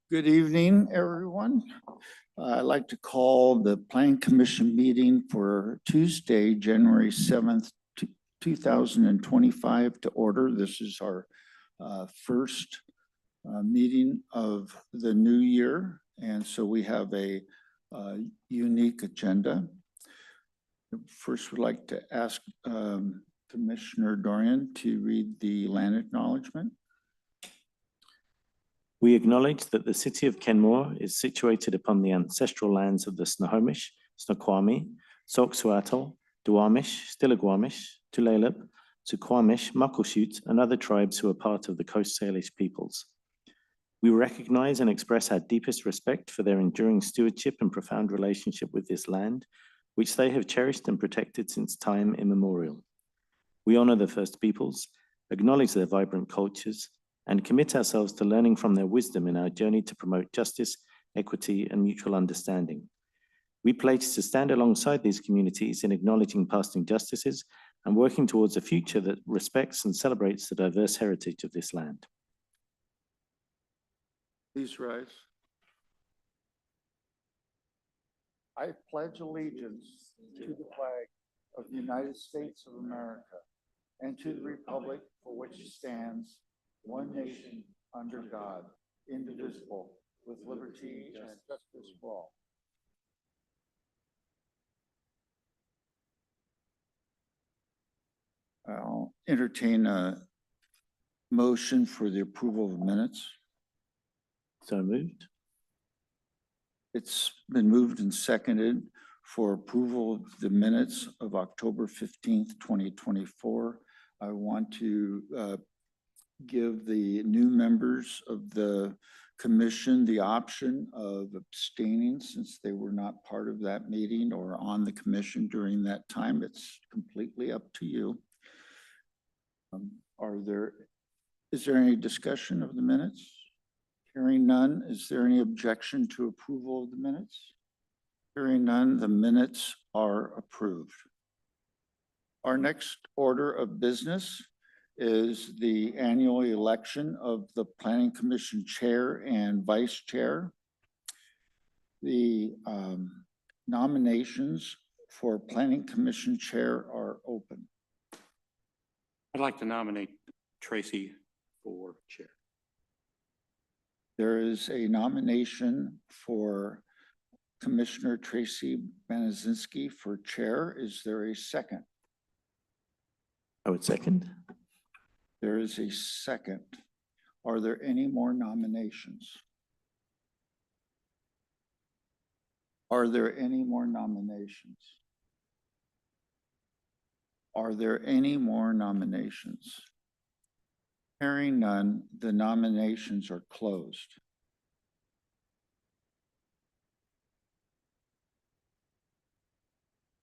Good evening, everyone. I'd like to call the Planning Commission meeting for Tuesday, January 7th, 2025 to order. This is our first meeting of the new year, and so we have a unique agenda. First, we'd like to ask Commissioner Dorian to read the land acknowledgement. We acknowledge that the city of Kenmore is situated upon the ancestral lands of the Snohomish, Snoqualmie, Sauk Suattle, Duwamish, Stillaguamish, Tulalip, Suquamish, Muckleshoot, and other tribes who are part of the Coast Salish peoples. We recognize and express our deepest respect for their enduring stewardship and profound relationship with this land, which they have cherished and protected since time immemorial. We honor the First Peoples, acknowledge their vibrant cultures, and commit ourselves to learning from their wisdom in our journey to promote justice, equity, and mutual understanding. We pledge to stand alongside these communities in acknowledging past injustices and working towards a future that respects and celebrates the diverse heritage of this land. Please rise. I pledge allegiance to the flag of the United States of America and to the republic for which it stands, one nation, under God, indivisible, with liberty and justice for all. I'll entertain a motion for the approval of minutes. So moved. It's been moved and seconded for approval of the minutes of October 15th, 2024. I want to give the new members of the commission the option of abstaining since they were not part of that meeting or on the commission during that time. It's completely up to you. Is there any discussion of the minutes? Hearing none, is there any objection to approval of the minutes? Hearing none, the minutes are approved. Our next order of business is the annual election of the Planning Commission Chair and Vice Chair. The nominations for Planning Commission Chair are open. I'd like to nominate Tracy for Chair. There is a nomination for Commissioner Tracy Banazinski for Chair. Is there a second? I would second. There is a second. Are there any more nominations? Are there any more nominations? Are there any more nominations? Hearing none, the nominations are closed.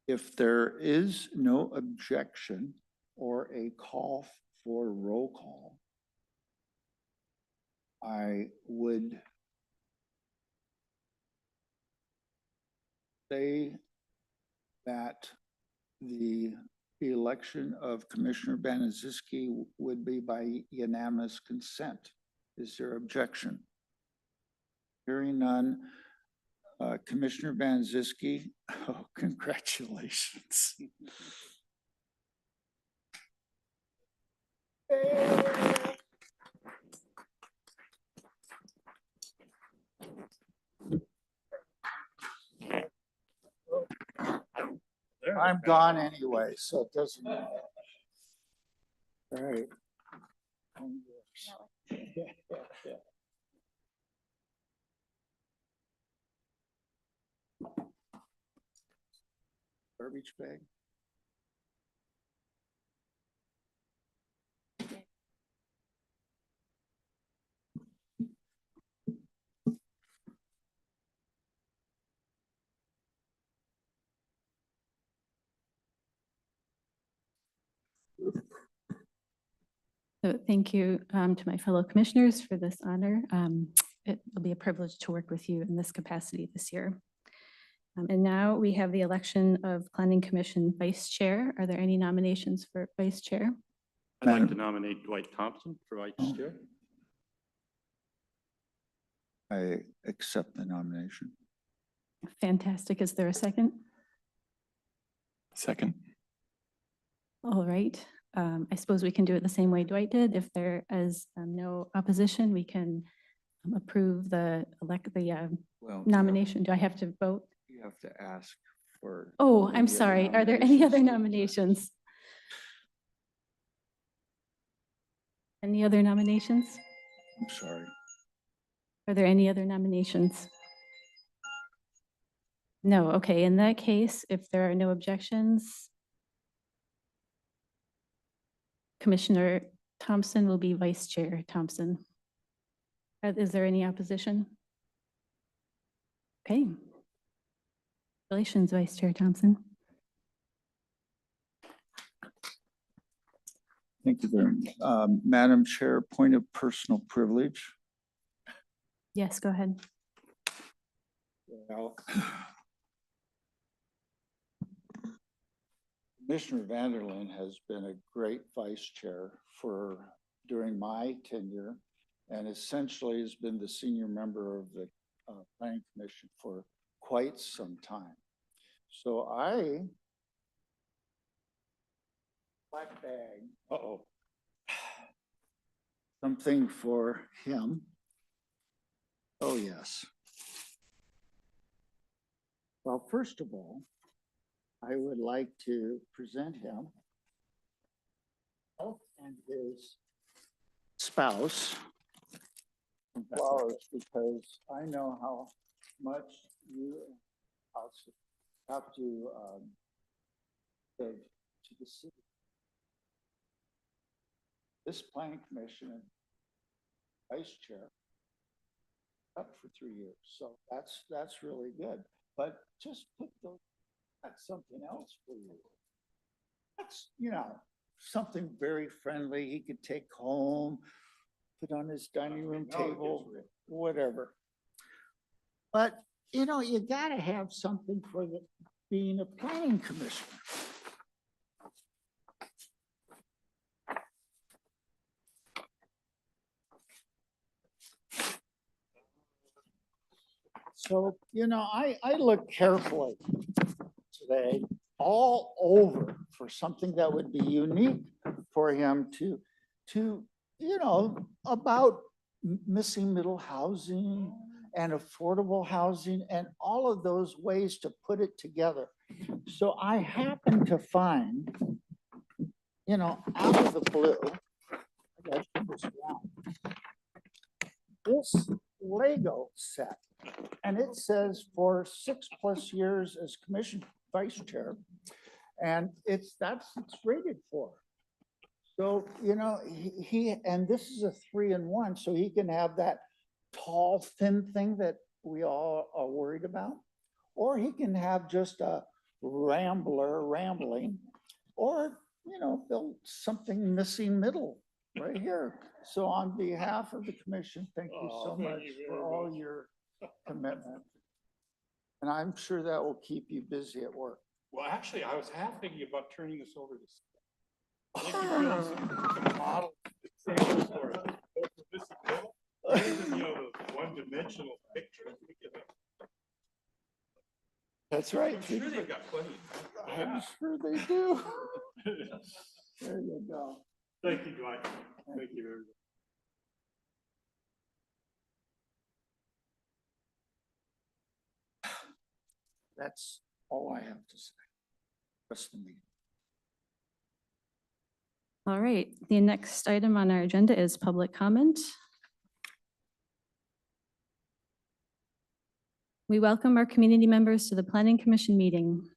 If there is no objection or a call for roll call, I would say that the election of Commissioner Banazinski would be by unanimous consent. Is there objection? Hearing none, Commissioner Banazinski, oh, congratulations. I'm gone anyway, so it doesn't matter. All right. Garbage bag. So thank you to my fellow commissioners for this honor. It will be a privilege to work with you in this capacity this year. And now we have the election of Planning Commission Vice Chair. Are there any nominations for Vice Chair? I'd like to nominate Dwight Thompson for Vice Chair. I accept the nomination. Fantastic. Is there a second? Second. All right. I suppose we can do it the same way Dwight did. If there is no opposition, we can approve the Well, nomination. Do I have to vote? you have to ask for. Oh, any I'm other sorry. Are there any other nominations? nominations? Any other nominations? I'm sorry. Are there any other nominations? No, okay, in that case, if there are no objections, Commissioner Thompson will be Vice Chair Thompson. Is there any opposition? Okay. Congratulations, Vice Chair Thompson. Thank you very much. Madam Chair, point of personal privilege. Yes, go ahead. Well, Commissioner Vanderlyn has been a great vice chair during my tenure, and essentially has been the senior member of the Planning Commission for quite some time. So black bag. Something for him. Oh, yes. Well, first of all, I would like to present him and his spouse some flowers, because I know how much you have to give to the city. This planning commission, vice chair, up for 3 years, so that's really good. But just put that's something else for you. That's, something very friendly he could take home, put on his dining room table, whatever. But, you gotta have something for being a planning commissioner. So, I look carefully today all over for something that would be unique for him to about missing middle housing and affordable housing and all of those ways to put it together. So I happen to find, out of the blue, I gotta turn this around, this Lego set. And it says for 6+ years as commission vice chair, and it's rated for. So, and this is a 3-in-1, so he can have that tall, thin thing that we all are worried about, or he can have just a rambling, or, build something missing middle right here. So on behalf of the commission, thank you so much for all your commitment. And I'm sure that will keep you busy at work. Well, actually, I was half thinking about turning this over to. I think you're doing some model examples for it. This is the one-dimensional picture. That's right. I'm sure they've got plenty. I'm sure they do. There you go. Thank you, Dwight. Thank you, everybody. That's all I have to say. Rest of the meeting. All right, the next item on our agenda is public comment. We welcome our community members to the Planning Commission meeting.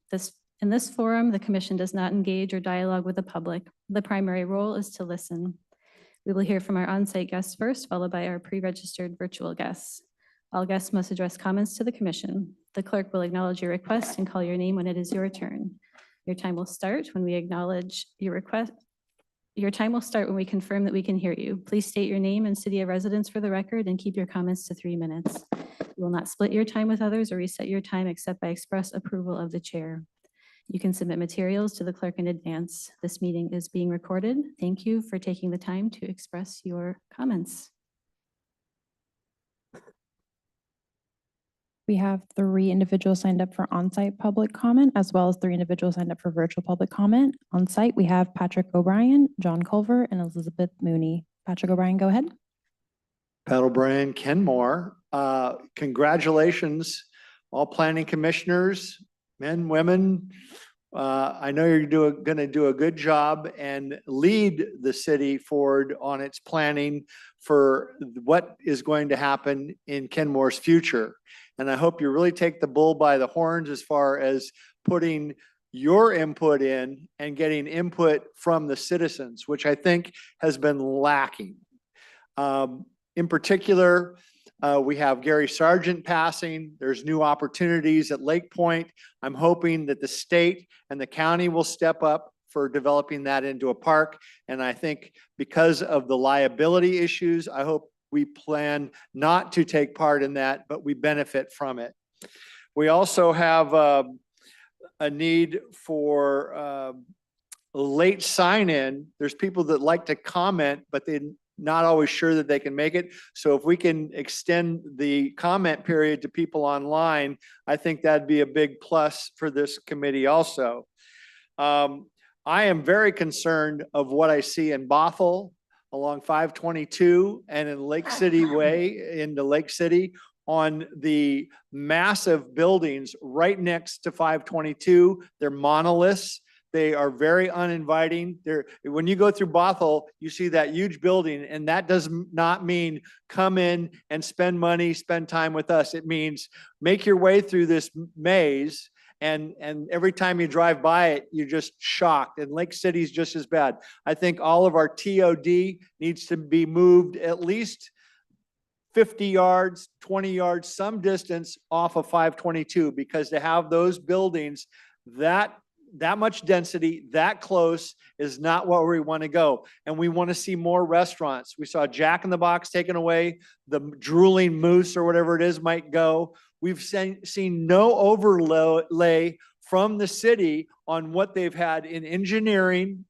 In this forum, the commission does not engage or dialogue with the public. The primary role is to listen. We will hear from our on-site guests first, followed by our pre-registered virtual guests. All guests must address comments to the commission. The clerk will acknowledge your request and call your name when it is your turn. Your time will start when we acknowledge your request. Your time will start when we confirm that we can hear you. Please state your name and city of residence for the record and keep your comments to 3 minutes. We will not split your time with others or reset your time except by express approval of the chair. You can submit materials to the clerk in advance. This meeting is being recorded. Thank you for taking the time to express your comments. We have 3 individuals signed up for on-site public comment, as well as 3 individuals signed up for virtual public comment. On site, we have Patrick O'Brien, John Culver, and Elizabeth Mooney. Patrick O'Brien, go ahead. Pat O'Brien, Ken Moore. Congratulations, all planning commissioners, men, women. I know you're going to do a good job and lead the city forward on its planning for what is going to happen in Kenmore's future. And I hope you really take the bull by the horns as far as putting your input in and getting input from the citizens, which I think has been lacking. In particular, we have Gary Sargent passing. There's new opportunities at Lake Point. I'm hoping that the state and the county will step up for developing that into a park. And I think because of the liability issues, I hope we plan not to take part in that, but we benefit from it. We also have a need for late sign-in. There's people that like to comment, but they're not always sure that they can make it. So if we can extend the comment period to people online, I think that'd be a big plus for this committee also. I am very concerned of what I see in Bothell along 522 and in Lake City Way into Lake City on the massive buildings right next to 522. They're monoliths. They are very uninviting. When you go through Bothell, you see that huge building, and that does not mean come in and spend money, spend time with us. It means make your way through this maze, and every time you drive by it, you're just shocked. And Lake City's just as bad. I think all of our TOD needs to be moved at least 50 yards, 20 yards, some distance off of 522, because to have those buildings that much density, that close is not where we want to go. And we want to see more restaurants. We saw Jack in the Box taken away, the Drooling Moose or whatever it is might go. We've seen no overlay from the city on what they've had in engineering,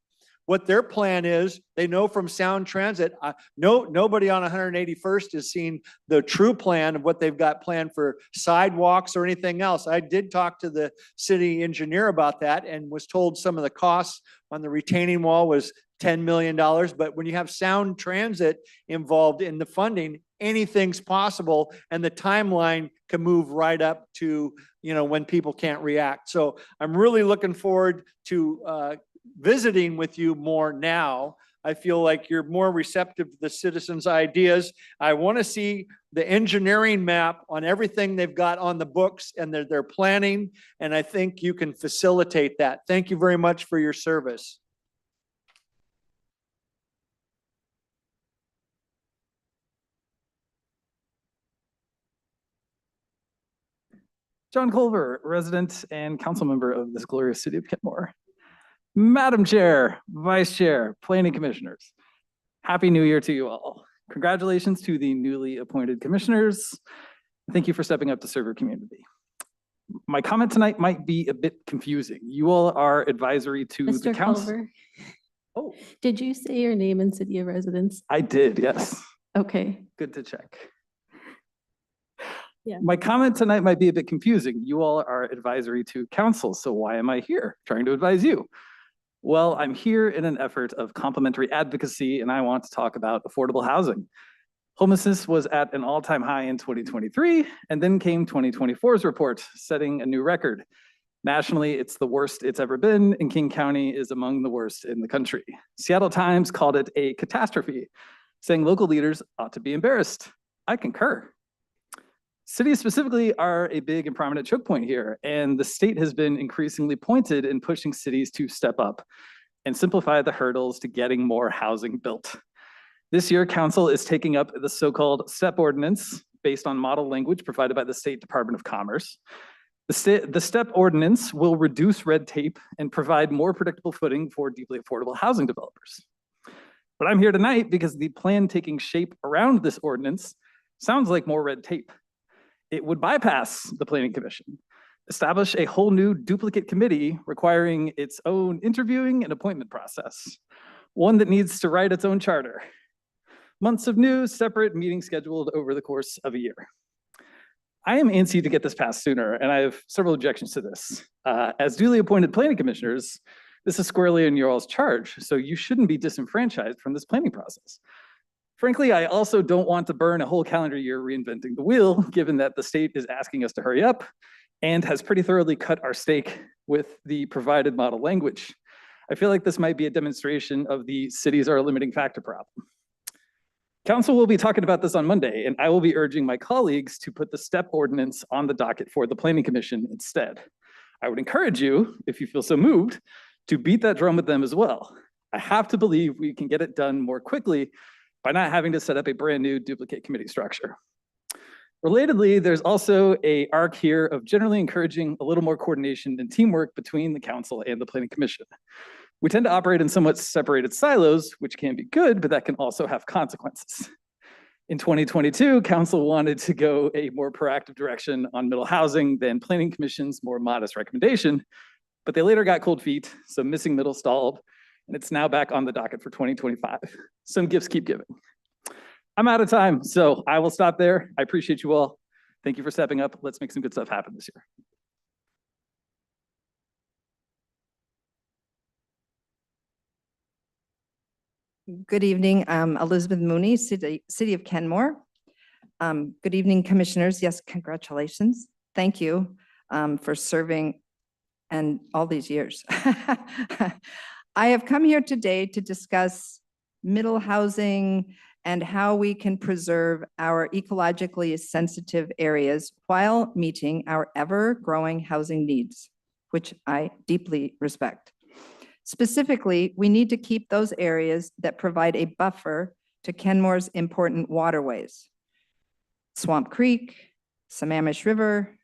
what their plan is. They know from Sound Transit, nobody on 181st has seen the true plan of what they've got planned for sidewalks or anything else. I did talk to the city engineer about that and was told some of the costs on the retaining wall was $10 million. But when you have Sound Transit involved in the funding, anything's possible, and the timeline can move right up to, when people can't react. So I'm really looking forward to visiting with you more now. I feel like you're more receptive to the citizens' ideas. I want to see the engineering map on everything they've got on the books and they're planning, and I think you can facilitate that. Thank you very much for your service. John Culver, resident and council member of this glorious city of Kenmore. Madam Chair, Vice Chair, Planning Commissioners, Happy New Year to you all. Congratulations to the newly appointed commissioners. Thank you for stepping up to serve your community. My comment tonight might be a bit confusing. You all are advisory to the Mr. council. Culver, Oh, did you say your name and city of residence? I did, yes. Okay. Good to check. Yeah. My comment tonight might be a bit confusing. You all are advisory to council, so why am I here trying to advise you? Well, I'm here in an effort of complementary advocacy, and I want to talk about affordable housing. Homelessness was at an all-time high in 2023, and then came 2024's report, setting a new record. Nationally, it's the worst it's ever been, and King County is among the worst in the country. Seattle Times called it a catastrophe, saying local leaders ought to be embarrassed. I concur. Cities specifically are a big and prominent choke point here, and the state has been increasingly pointed in pushing cities to step up and simplify the hurdles to getting more housing built. This year, council is taking up the so-called STEP ordinance based on model language provided by the State Department of Commerce. The STEP ordinance will reduce red tape and provide more predictable footing for deeply affordable housing developers. But I'm here tonight because the plan taking shape around this ordinance sounds like more red tape. It would bypass the Planning Commission, establish a whole new duplicate committee requiring its own interviewing and appointment process, one that needs to write its own charter. Months of new, separate meetings scheduled over the course of a year. I am antsy to get this passed sooner, and I have several objections to this. As duly appointed planning commissioners, this is squarely in your all's charge, so you shouldn't be disenfranchised from this planning process. Frankly, I also don't want to burn a whole calendar year reinventing the wheel, given that the state is asking us to hurry up and has pretty thoroughly cut our stake with the provided model language. I feel like this might be a demonstration of the cities are a limiting factor problem. Council will be talking about this on Monday, and I will be urging my colleagues to put the STEP ordinance on the docket for the Planning Commission instead. I would encourage you, if you feel so moved, to beat that drum with them as well. I have to believe we can get it done more quickly by not having to set up a brand new duplicate committee structure. Relatedly, there's also an arc here of generally encouraging a little more coordination and teamwork between the council and the planning commission. We tend to operate in somewhat separated silos, which can be good, but that can also have consequences. In 2022, council wanted to go a more proactive direction on middle housing than planning commission's more modest recommendation, but they later got cold feet, so missing middle stalled, and it's now back on the docket for 2025. Some gifts keep giving. I'm out of time, so I will stop there. I appreciate you all. Thank you for stepping up. Let's make some good stuff happen this year. Good evening, Elizabeth Mooney, City of Kenmore. Good evening, commissioners. Yes, congratulations. Thank you for serving and all these years. I have come here today to discuss middle housing and how we can preserve our ecologically sensitive areas while meeting our ever-growing housing needs, which I deeply respect. Specifically, we need to keep those areas that provide a buffer to Kenmore's important waterways. Swamp Creek, Sammamish River,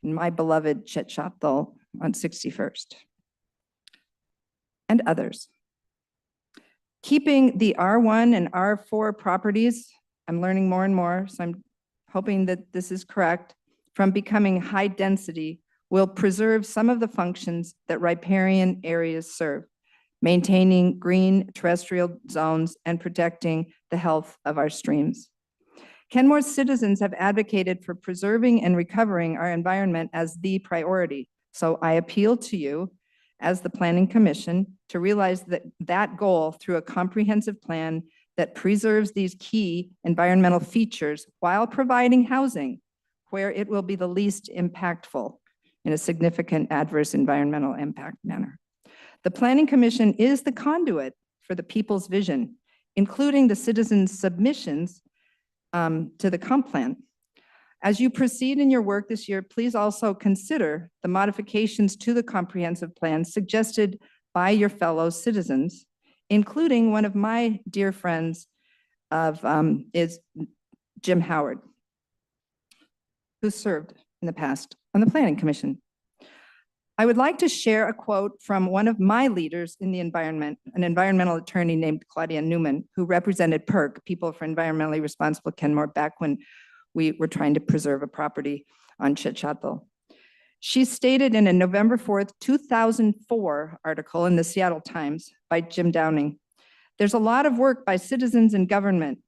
and my beloved Chetchathel on 61st, and others. Keeping the R1 and R4 properties, I'm learning more and more, so I'm hoping that this is correct, from becoming high density will preserve some of the functions that riparian areas serve, maintaining green terrestrial zones and protecting the health of our streams. Kenmore's citizens have advocated for preserving and recovering our environment as the priority. So I appeal to you as the Planning Commission to realize that goal through a comprehensive plan that preserves these key environmental features while providing housing where it will be the least impactful in a significant adverse environmental impact manner. The Planning Commission is the conduit for the people's vision, including the citizens' submissions to the comp plan. As you proceed in your work this year, please also consider the modifications to the comprehensive plan suggested by your fellow citizens, including one of my dear friends is Jim Howard, who served in the past on the Planning Commission. I would like to share a quote from one of my leaders in the environment, an environmental attorney named Claudia Newman, who represented PERC, People for Environmentally Responsible Kenmore, back when we were trying to preserve a property on Chetchathel. She stated in a November 4th, 2004 article in the Seattle Times by Jim Downing, "There's a lot of work by citizens and government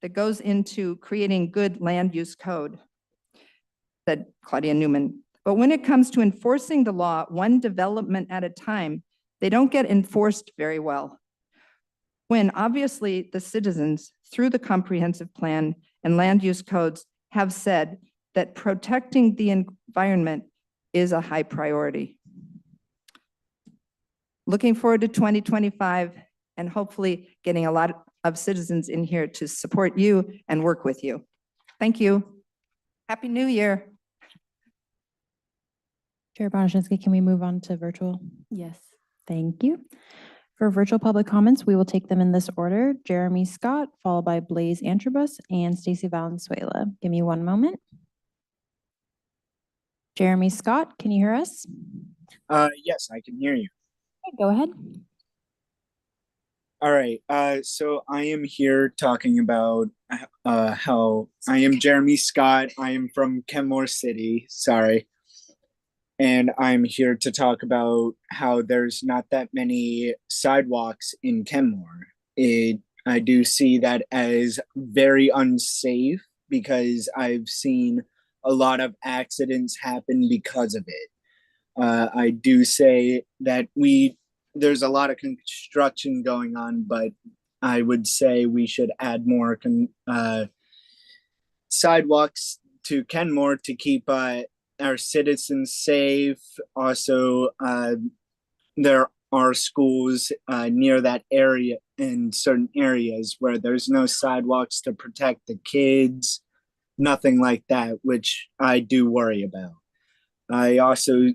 that goes into creating good land use code," said Claudia Newman. "But when it comes to enforcing the law, one development at a time, they don't get enforced very well. When obviously the citizens, through the comprehensive plan and land use codes, have said that protecting the environment is a high priority." Looking forward to 2025 and hopefully getting a lot of citizens in here to support you and work with you. Thank you. Happy New Year. Chair Bonashinsky, can we move on to virtual? Yes. Thank you. For virtual public comments, we will take them in this order. Jeremy Scott, followed by Blaise Antrobus and Stacy Valenzuela. Give me one moment. Jeremy Scott, can you hear us? Yes, I can hear you. Okay, go ahead. All right. So I am here talking about how I am Jeremy Scott. I am from Kenmore City. Sorry. And I'm here to talk about how there's not that many sidewalks in Kenmore. I do see that as very unsafe because I've seen a lot of accidents happen because of it. I do say that there's a lot of construction going on, but I would say we should add more sidewalks to Kenmore to keep our citizens safe. Also, there are schools near that area in certain areas where there's no sidewalks to protect the kids, nothing like that, which I do worry about. I also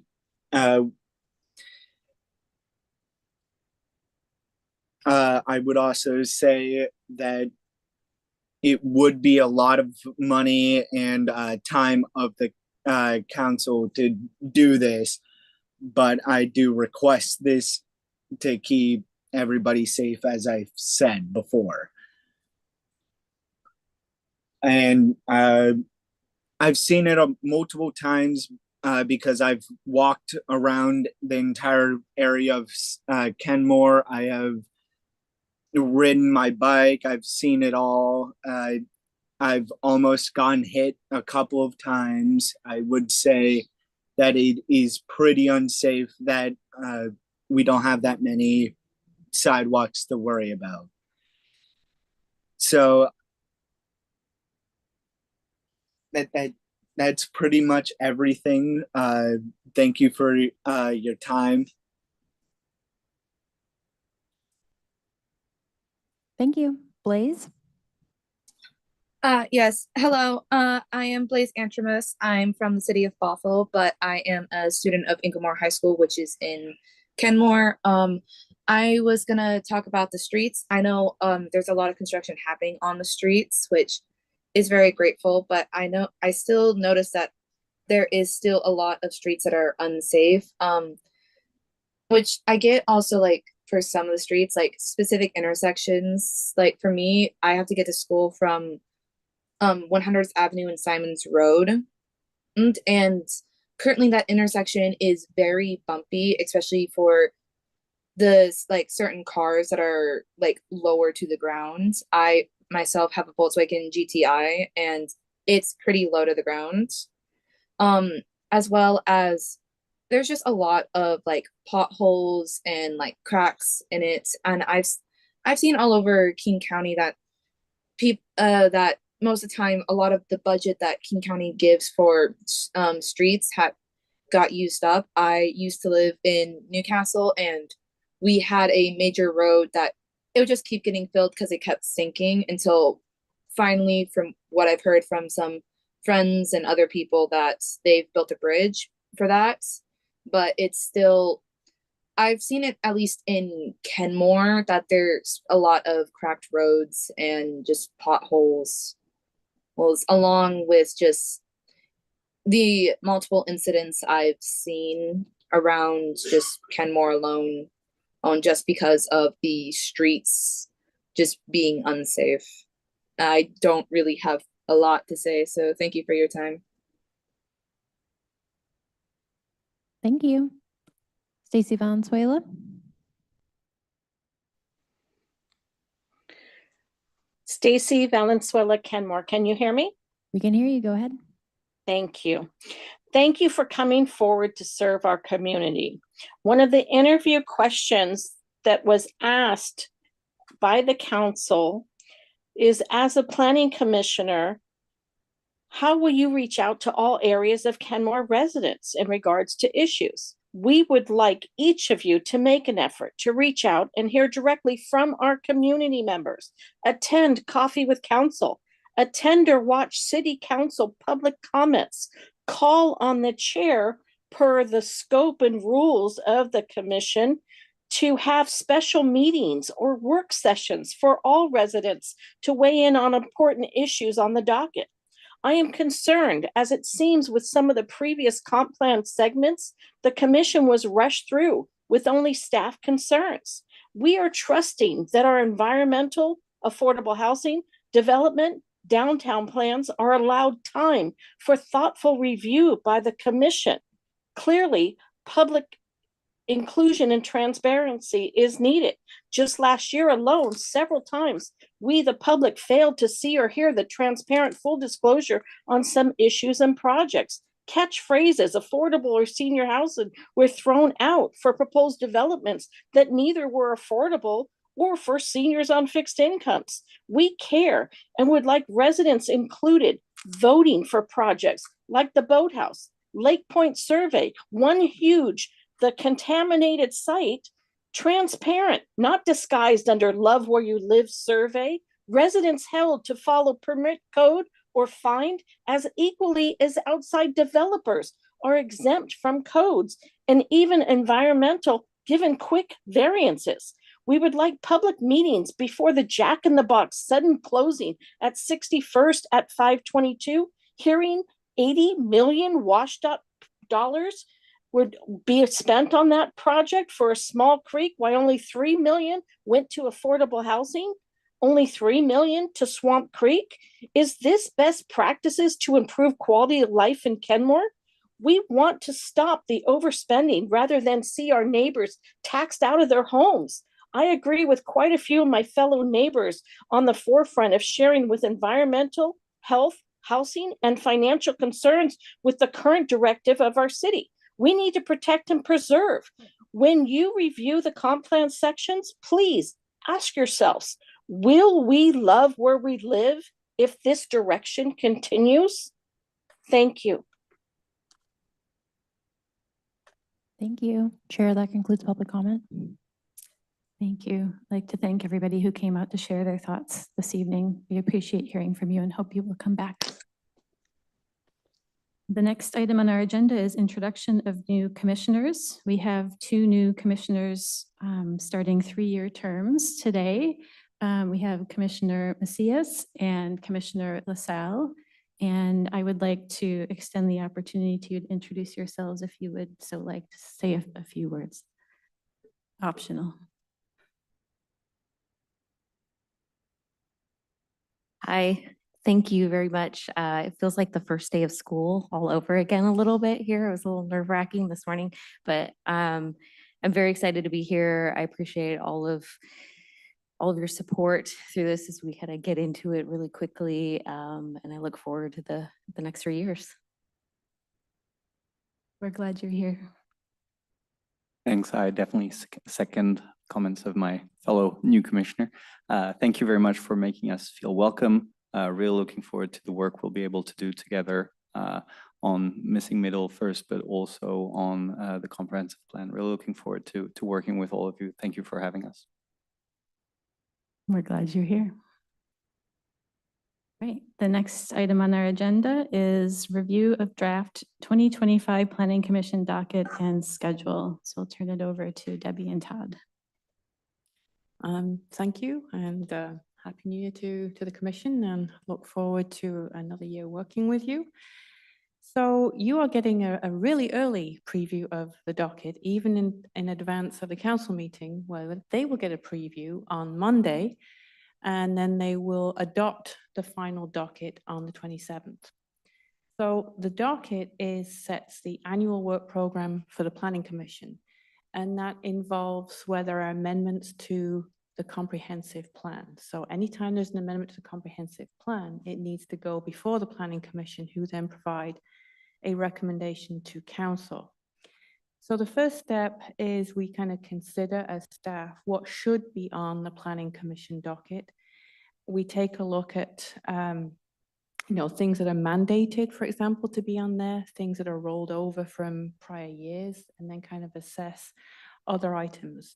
I would also say that it would be a lot of money and time of the council to do this, but I do request this to keep everybody safe, as I've said before. And I've seen it multiple times because I've walked around the entire area of Kenmore. I have ridden my bike. I've seen it all. I've almost gotten hit a couple of times. I would say that it is pretty unsafe that we don't have that many sidewalks to worry about. So that's pretty much everything. Thank you for your time. Thank you. Blaze? Yes. Hello. I am Blaze Antramus. I'm from the city of Bothell, but I am a student of Inglemoor High School, which is in Kenmore. I was gonna talk about the streets. I know there's a lot of construction happening on the streets, which is very grateful, but I still notice that there is still a lot of streets that are unsafe. Which I get also, like, for some of the streets, like specific intersections. Like for me, I have to get to school from 100th Avenue and Simons Road. And currently that intersection is very bumpy, especially for the like certain cars that are like lower to the ground. I myself have a Volkswagen GTI and it's pretty low to the ground. As well as there's just a lot of like potholes and like cracks in it. And I've seen all over King County that that most of the time a lot of the budget that King County gives for streets got used up. I used to live in Newcastle and we had a major road that it would just keep getting filled because it kept sinking until finally, from what I've heard from some friends and other people, that they've built a bridge for that. But it's still, I've seen it at least in Kenmore that there's a lot of cracked roads and just potholes, along with just the multiple incidents I've seen around just Kenmore alone, just because of the streets just being unsafe. I don't really have a lot to say, so thank you for your time. Thank you. Stacy Valenzuela? Stacy Valenzuela, Kenmore. Can you hear me? We can hear you. Go ahead. Thank you. Thank you for coming forward to serve our community. One of the interview questions that was asked by the council is, as a planning commissioner, how will you reach out to all areas of Kenmore residents in regards to issues? We would like each of you to make an effort to reach out and hear directly from our community members. Attend Coffee with Council, attend or watch City Council public comments, call on the chair per the scope and rules of the commission to have special meetings or work sessions for all residents to weigh in on important issues on the docket. I am concerned, as it seems with some of the previous comp plan segments, the commission was rushed through with only staff concerns. We are trusting that our environmental, affordable housing, development, downtown plans are allowed time for thoughtful review by the commission. Clearly, public inclusion and transparency is needed. Just last year alone, several times, we, the public, failed to see or hear the transparent full disclosure on some issues and projects. Catchphrases, affordable or senior housing, were thrown out for proposed developments that neither were affordable or for seniors on fixed incomes. We care and would like residents included voting for projects like the Boathouse, Lake Point Survey, One Huge, the contaminated site, transparent, not disguised under Love Where You Live survey, residents held to follow permit code or fined as equally as outside developers are exempt from codes, and even environmental given quick variances. We would like public meetings before the Jack in the Box sudden closing at 61st at 522, hearing 80 million washed up dollars would be spent on that project for a small creek, while only 3 million went to affordable housing, only 3 million to Swamp Creek. Is this best practices to improve quality of life in Kenmore? We want to stop the overspending rather than see our neighbors taxed out of their homes. I agree with quite a few of my fellow neighbors on the forefront of sharing with environmental, health, housing, and financial concerns with the current directive of our city. We need to protect and preserve. When you review the comp plan sections, please ask yourselves, will we love where we live if this direction continues? Thank you. Thank you. Chair, that concludes public comment. Thank you. I'd like to thank everybody who came out to share their thoughts this evening. We appreciate hearing from you and hope you will come back. The next item on our agenda is introduction of new commissioners. We have 2 new commissioners starting 3-year terms today. We have Commissioner Macias and Commissioner LaSalle. And I would like to extend the opportunity to introduce yourselves if you would so like to say a few words. Optional. Hi, thank you very much. It feels like the first day of school all over again a little bit here. It was a little nerve-wracking this morning, but I'm very excited to be here. I appreciate all of your support through this as we kind of get into it really quickly, and I look forward to the next 3 years. We're glad you're here. Thanks. I definitely second comments of my fellow new commissioner. Thank you very much for making us feel welcome. Really looking forward to the work we'll be able to do together on Missing Middle first, but also on the comprehensive plan. Really looking forward to working with all of you. Thank you for having us. We're glad you're here. Right. The next item on our agenda is review of draft 2025 Planning Commission docket and schedule. So I'll turn it over to Debbie and Todd. Thank you, and Happy New Year to the Commission, and look forward to another year working with you. So you are getting a really early preview of the docket, even in advance of the council meeting, where they will get a preview on Monday, and then they will adopt the final docket on the 27th. So the docket sets the annual work program for the Planning Commission, and that involves where there are amendments to the comprehensive plan. So anytime there's an amendment to the comprehensive plan, it needs to go before the Planning Commission, who then provide a recommendation to council. So the first step is we kind of consider as staff what should be on the Planning Commission docket. We take a look at things that are mandated, for example, to be on there, things that are rolled over from prior years, and then kind of assess other items.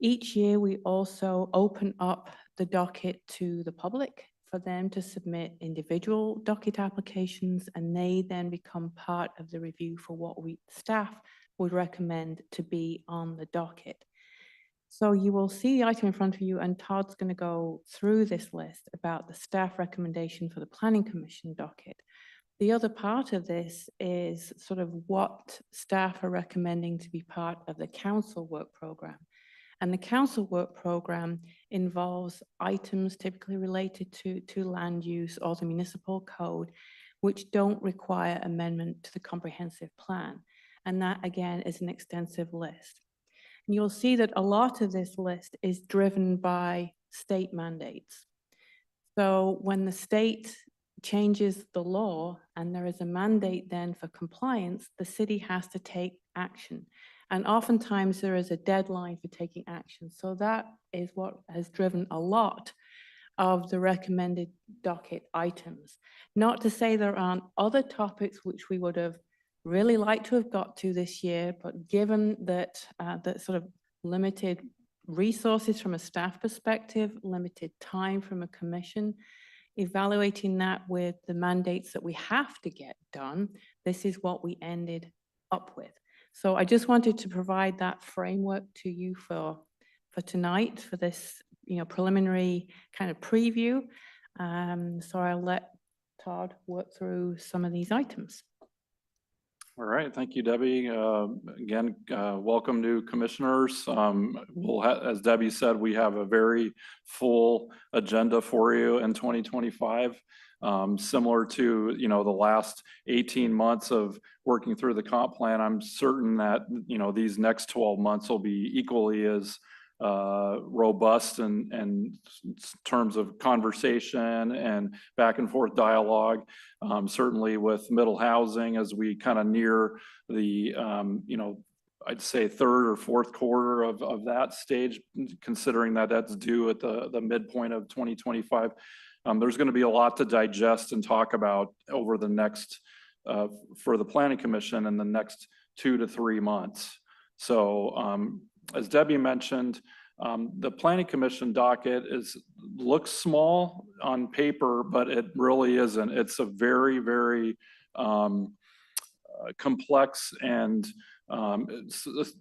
Each year, we also open up the docket to the public for them to submit individual docket applications, and they then become part of the review for what we staff would recommend to be on the docket. So you will see the item in front of you, and Todd's going to go through this list about the staff recommendation for the Planning Commission docket. The other part of this is sort of what staff are recommending to be part of the council work program. And the council work program involves items typically related to land use or the municipal code, which don't require amendment to the comprehensive plan. And that, again, is an extensive list. And you'll see that a lot of this list is driven by state mandates. So when the state changes the law and there is a mandate then for compliance, the city has to take action. And oftentimes there is a deadline for taking action. So that is what has driven a lot of the recommended docket items. Not to say there aren't other topics which we would have really liked to have got to this year, but given that that sort of limited resources from a staff perspective, limited time from a commission, evaluating that with the mandates that we have to get done, this is what we ended up with. So I just wanted to provide that framework to you for tonight, for this preliminary kind of preview. So I'll let Todd work through some of these items. All right, thank you, Debbie. Again, welcome new commissioners. As Debbie said, we have a very full agenda for you in 2025. Similar to the last 18 months of working through the comp plan, I'm certain that these next 12 months will be equally as robust in terms of conversation and back and forth dialogue. Certainly with middle housing, as we kind of near the I'd say third or fourth quarter of that stage, considering that that's due at the midpoint of 2025. There's going to be a lot to digest and talk about over the next for the Planning Commission in the next 2 to 3 months. So as Debbie mentioned, the Planning Commission docket looks small on paper, but it really isn't. It's a very, very complex and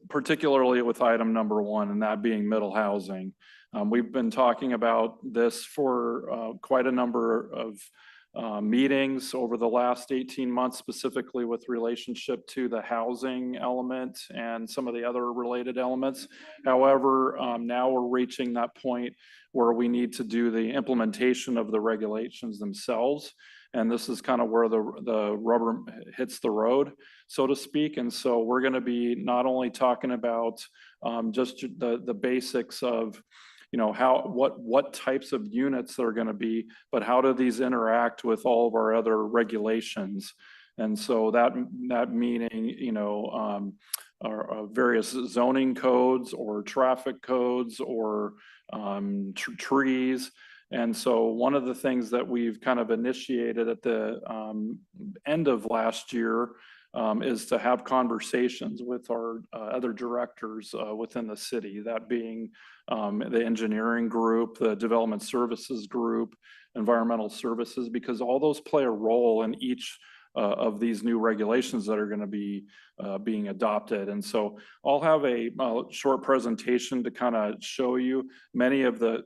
particularly with item number 1, and that being middle housing. We've been talking about this for quite a number of meetings over the last 18 months, specifically with relationship to the housing element and some of the other related elements. However, now we're reaching that point where we need to do the implementation of the regulations themselves. And this is kind of where the rubber hits the road, so to speak. And so we're going to be not only talking about just the basics of what types of units there are going to be, but how do these interact with all of our other regulations? And so that meaning, our various zoning codes or traffic codes or trees. And so one of the things that we've kind of initiated at the end of last year is to have conversations with our other directors within the city, that being the engineering group, the development services group, environmental services, because all those play a role in each of these new regulations that are going to be being adopted. And so I'll have a short presentation to kind of show you. Many of the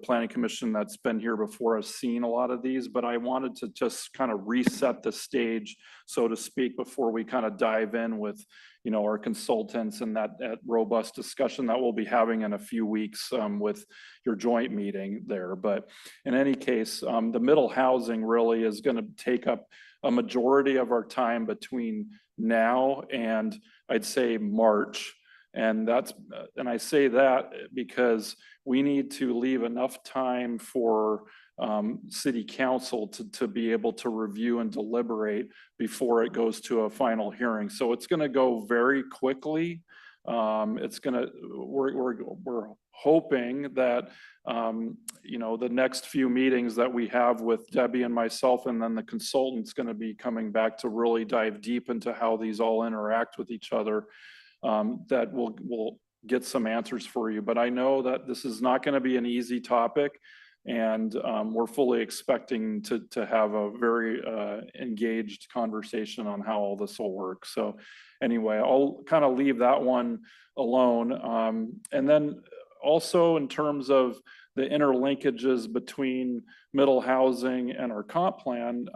Planning Commission that's been here before has seen a lot of these, but I wanted to just kind of reset the stage, so to speak, before we kind of dive in with our consultants and that robust discussion that we'll be having in a few weeks with your joint meeting there. But in any case, the middle housing really is going to take up a majority of our time between now and I'd say March. And I say that because we need to leave enough time for city council to be able to review and deliberate before it goes to a final hearing. So it's going to go very quickly. We're hoping that the next few meetings that we have with Debbie and myself, and then the consultant's going to be coming back to really dive deep into how these all interact with each other, that we'll get some answers for you. But I know that this is not going to be an easy topic, and we're fully expecting to have a very engaged conversation on how all this will work. So anyway, I'll kind of leave that one alone. And then also in terms of the interlinkages between middle housing and our comp plan,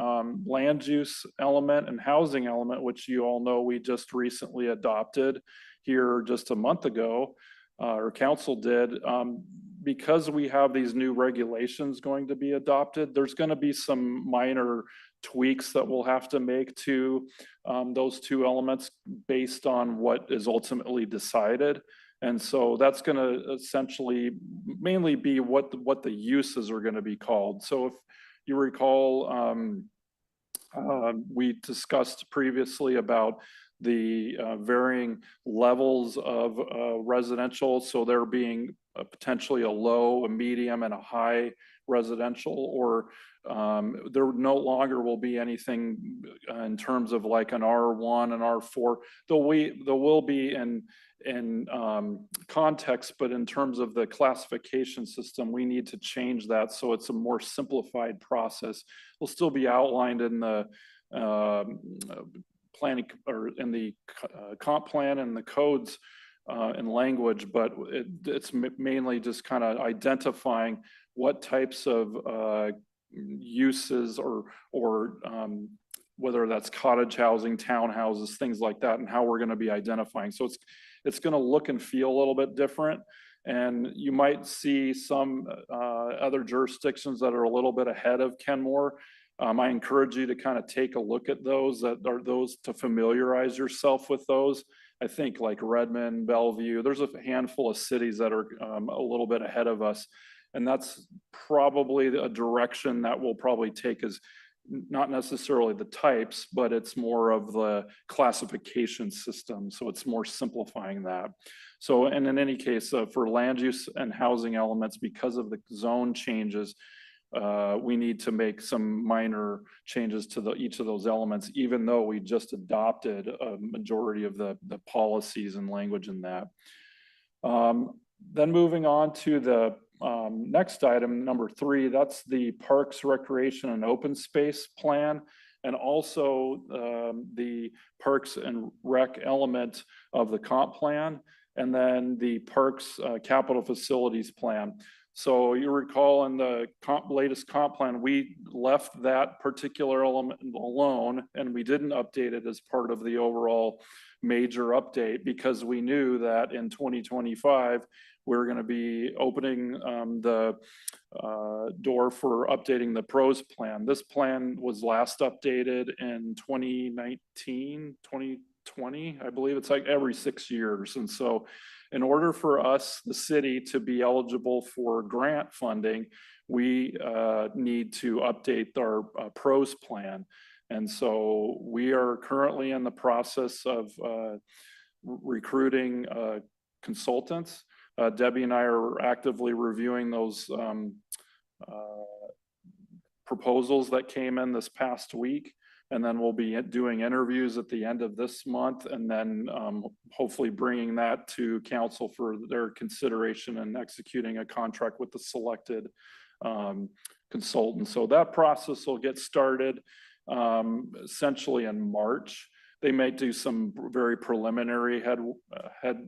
land use element and housing element, which you all know we just recently adopted here just a month ago, or council did, because we have these new regulations going to be adopted, there's going to be some minor tweaks that we'll have to make to those two elements based on what is ultimately decided. And so that's going to essentially mainly be what the uses are going to be called. So if you recall, we discussed previously about the varying levels of residential. So there being potentially a low, a medium, and a high residential, or there no longer will be anything in terms of like an R1 and R4. There will be in context, but in terms of the classification system, we need to change that so it's a more simplified process. Will still be outlined in the planning or in the comp plan and the codes in language, but it's mainly just kind of identifying what types of uses or whether that's cottage housing, townhouses, things like that, and how we're going to be identifying. So it's going to look and feel a little bit different. And you might see some other jurisdictions that are a little bit ahead of Kenmore. I encourage you to kind of take a look at those, to familiarize yourself with those. I think like Redmond, Bellevue, there's a handful of cities that are a little bit ahead of us. And that's probably a direction that we'll probably take, is not necessarily the types, but it's more of the classification system. So it's more simplifying that. So, and in any case, for land use and housing elements, because of the zone changes, we need to make some minor changes to each of those elements, even though we just adopted a majority of the policies and language in that. Then moving on to the next item, number 3, that's the Parks, Recreation, and Open Space Plan, and also the Parks and Rec element of the comp plan, and then the Parks Capital Facilities Plan. So you recall in the latest comp plan, we left that particular element alone, and we didn't update it as part of the overall major update, because we knew that in 2025, we're going to be opening the door for updating the PROS plan. This plan was last updated in 2019, 2020, I believe. It's like every 6 years. And so in order for us, the city, to be eligible for grant funding, we need to update our PROS plan. And so we are currently in the process of recruiting consultants. Debbie and I are actively reviewing those proposals that came in this past week. And then we'll be doing interviews at the end of this month, and then hopefully bringing that to council for their consideration and executing a contract with the selected consultant. So that process will get started essentially in March. They may do some very preliminary head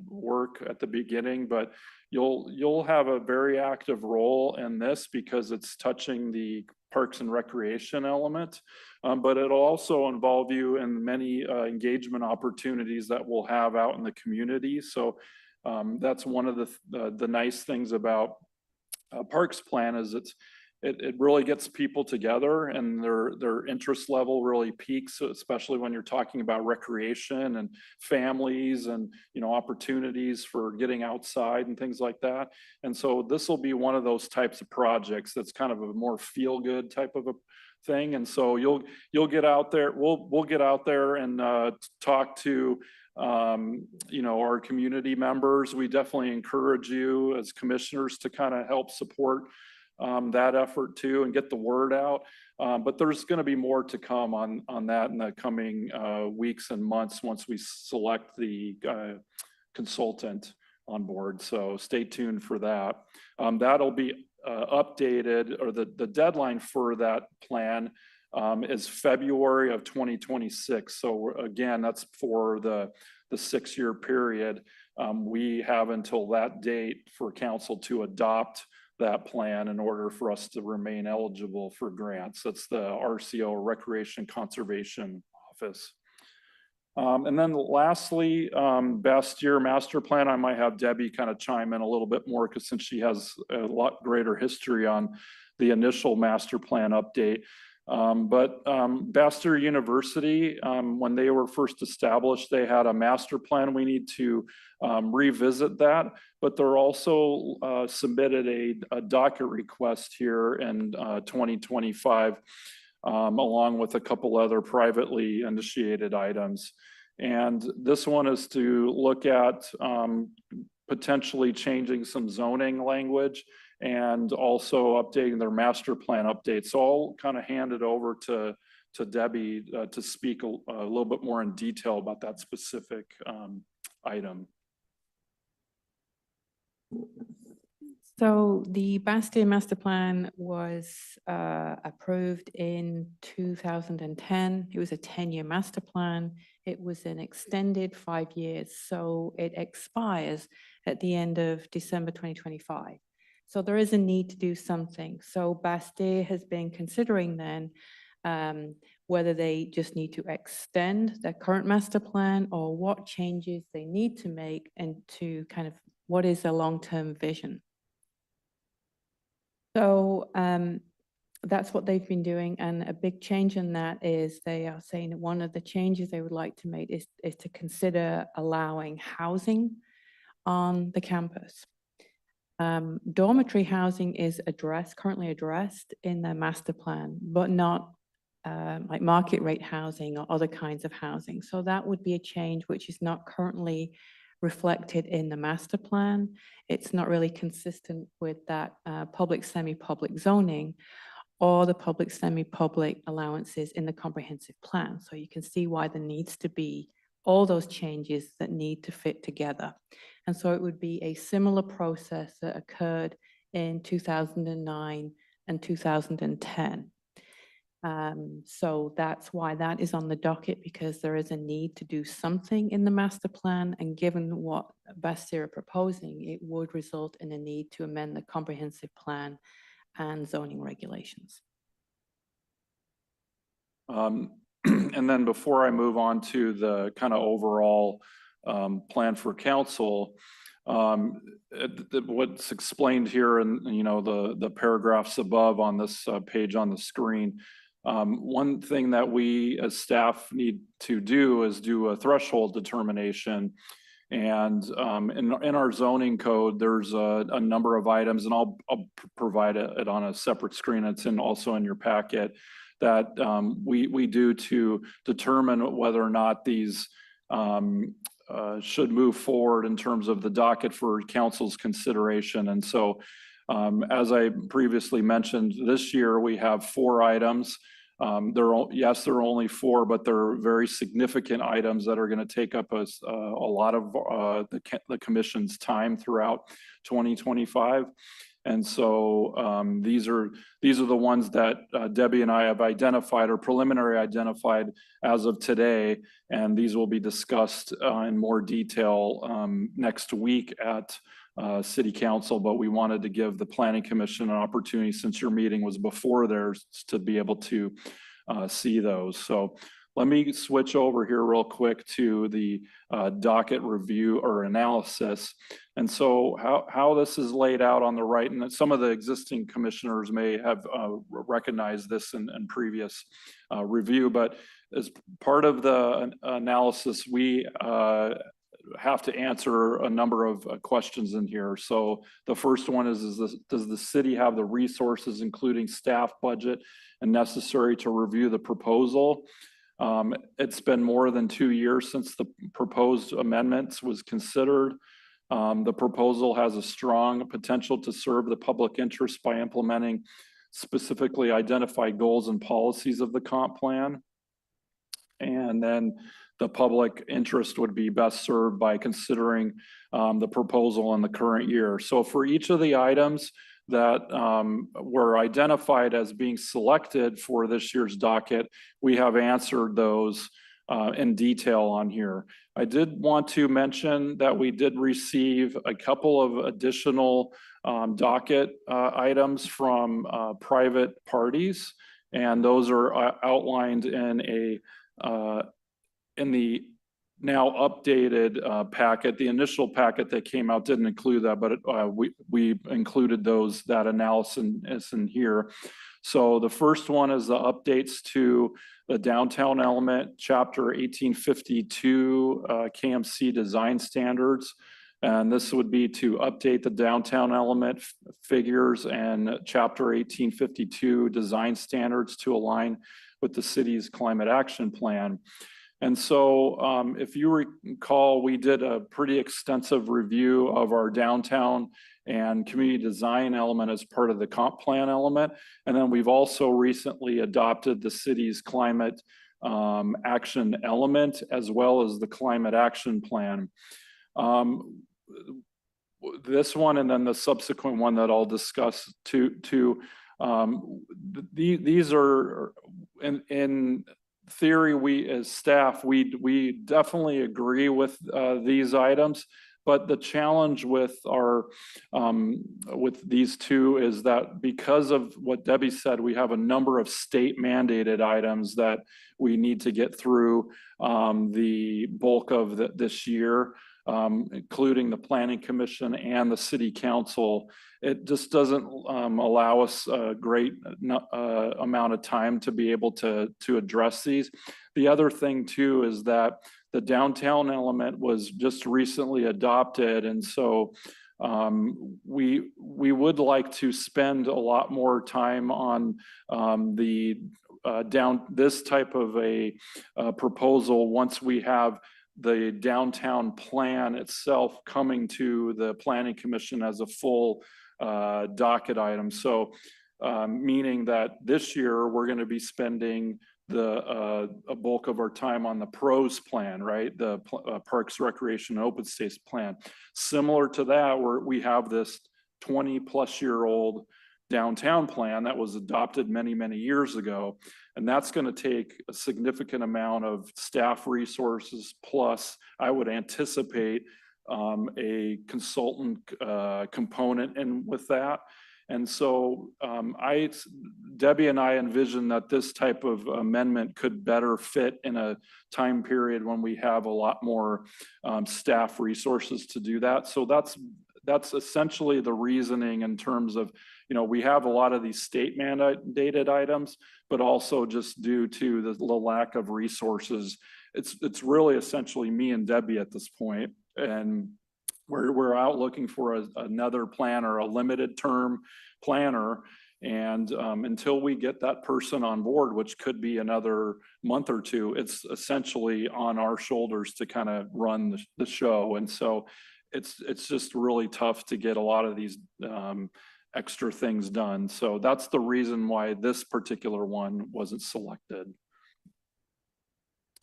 work at the beginning, but you'll have a very active role in this because it's touching the Parks and Recreation element, but it'll also involve you in many engagement opportunities that we'll have out in the community. So that's one of the nice things about Parks Plan, is it really gets people together, and their interest level really peaks, especially when you're talking about recreation and families and, you know, opportunities for getting outside and things like that. And so this will be one of those types of projects that's kind of a more feel-good type of a thing. And so you'll get out there. We'll get out there and talk to you know, our community members. We definitely encourage you as commissioners to kind of help support that effort too, and get the word out. But there's going to be more to come on that in the coming weeks and months once we select the consultant on board. So stay tuned for that. That'll be updated, or the deadline for that plan is February of 2026. So again, that's for the 6-year period. We have until that date for council to adopt that plan in order for us to remain eligible for grants. That's the RCO, Recreation Conservation Office. And then lastly, Bastyr Master Plan. I might have Debbie kind of chime in a little bit more, because since she has a lot greater history on the initial master plan update. Bastyr University, when they were first established, they had a master plan. We need to revisit that, but they're also submitted a docket request here in 2025, along with a couple other privately initiated items. And this one is to look at potentially changing some zoning language and also updating their master plan update. So I'll kind of hand it over to Debbie to speak a little bit more in detail about that specific item. So the Bastyr Master Plan was approved in 2010. It was a 10-year master plan. It was an extended 5 years, so it expires at the end of December 2025. So there is a need to do something. So Bastyr has been considering then whether they just need to extend their current master plan or what changes they need to make and to kind of what is a long-term vision. So that's what they've been doing, and a big change in that is they are saying that one of the changes they would like to make is to consider allowing housing on the campus. Dormitory housing is currently addressed in their master plan, but not like market rate housing or other kinds of housing. So that would be a change which is not currently reflected in the master plan. It's not really consistent with that public, semi-public zoning or the public, semi-public allowances in the comprehensive plan. So you can see why there needs to be all those changes that need to fit together. And so it would be a similar process that occurred in 2009 and 2010. So that's why that is on the docket, because there is a need to do something in the master plan, and given what Bastyr are proposing, it would result in a need to amend the comprehensive plan and zoning regulations. And then before I move on to the kind of overall plan for council, what's explained here and the paragraphs above on this page on the screen, one thing that we as staff need to do is do a threshold determination. And in our zoning code, there's a number of items, and I'll provide it on a separate screen. It's also in your packet, that we do to determine whether or not these should move forward in terms of the docket for council's consideration. And so, as I previously mentioned, this year we have 4 items. Yes, there are only 4, but they're very significant items that are going to take up a lot of the commission's time throughout 2025. And so these are the ones that Debbie and I have identified, or preliminary identified as of today, and these will be discussed in more detail next week at City Council. But we wanted to give the Planning Commission an opportunity, since your meeting was before theirs, to be able to see those. So let me switch over here real quick to the docket review or analysis. And so how this is laid out on the right, and some of the existing commissioners may have recognized this in previous review, but as part of the analysis, we have to answer a number of questions in here. So the first one is does the city have the resources, including staff, budget, and necessary to review the proposal? It's been more than 2 years since the proposed amendments was considered. The proposal has a strong potential to serve the public interest by implementing specifically identified goals and policies of the comp plan. And then the public interest would be best served by considering the proposal in the current year. So for each of the items that were identified as being selected for this year's docket, we have answered those in detail on here. I did want to mention that we did receive a couple of additional docket items from private parties, and those are outlined in the now updated packet. The initial packet that came out didn't include that, but we included that analysis in here. So the first one is the updates to the downtown element, chapter 1852, KMC design standards. And this would be to update the downtown element figures and chapter 1852 design standards to align with the city's climate action plan. And so if you recall, we did a pretty extensive review of our downtown and community design element as part of the comp plan element. And then we've also recently adopted the city's climate action element as well as the climate action plan. This one and then the subsequent one that I'll discuss these are in theory, we as staff, we definitely agree with these items, but the challenge with our with these two is that because of what Debbie said, we have a number of state mandated items that we need to get through the bulk of this year, including the Planning Commission and the City Council. It just doesn't allow us a great amount of time to be able to address these. The other thing too is that the downtown element was just recently adopted, and so we would like to spend a lot more time on this type of a proposal once we have the downtown plan itself coming to the Planning Commission as a full docket item. So meaning that this year we're going to be spending a bulk of our time on the PROS plan, right? The Parks, Recreation, and Open Space plan. Similar to that, where we have this 20-plus-year-old downtown plan that was adopted many, many years ago. And that's going to take a significant amount of staff resources. Plus, I would anticipate a consultant component in with that. And so Debbie and I envision that this type of amendment could better fit in a time period when we have a lot more staff resources to do that. So that's essentially the reasoning in terms of, we have a lot of these state mandated items, but also just due to the lack of resources, it's really essentially me and Debbie at this point. And we're out looking for another planner, a limited term planner. And until we get that person on board, which could be another month or two, it's essentially on our shoulders to kind of run the show. And so it's just really tough to get a lot of these extra things done. So that's the reason why this particular one wasn't selected.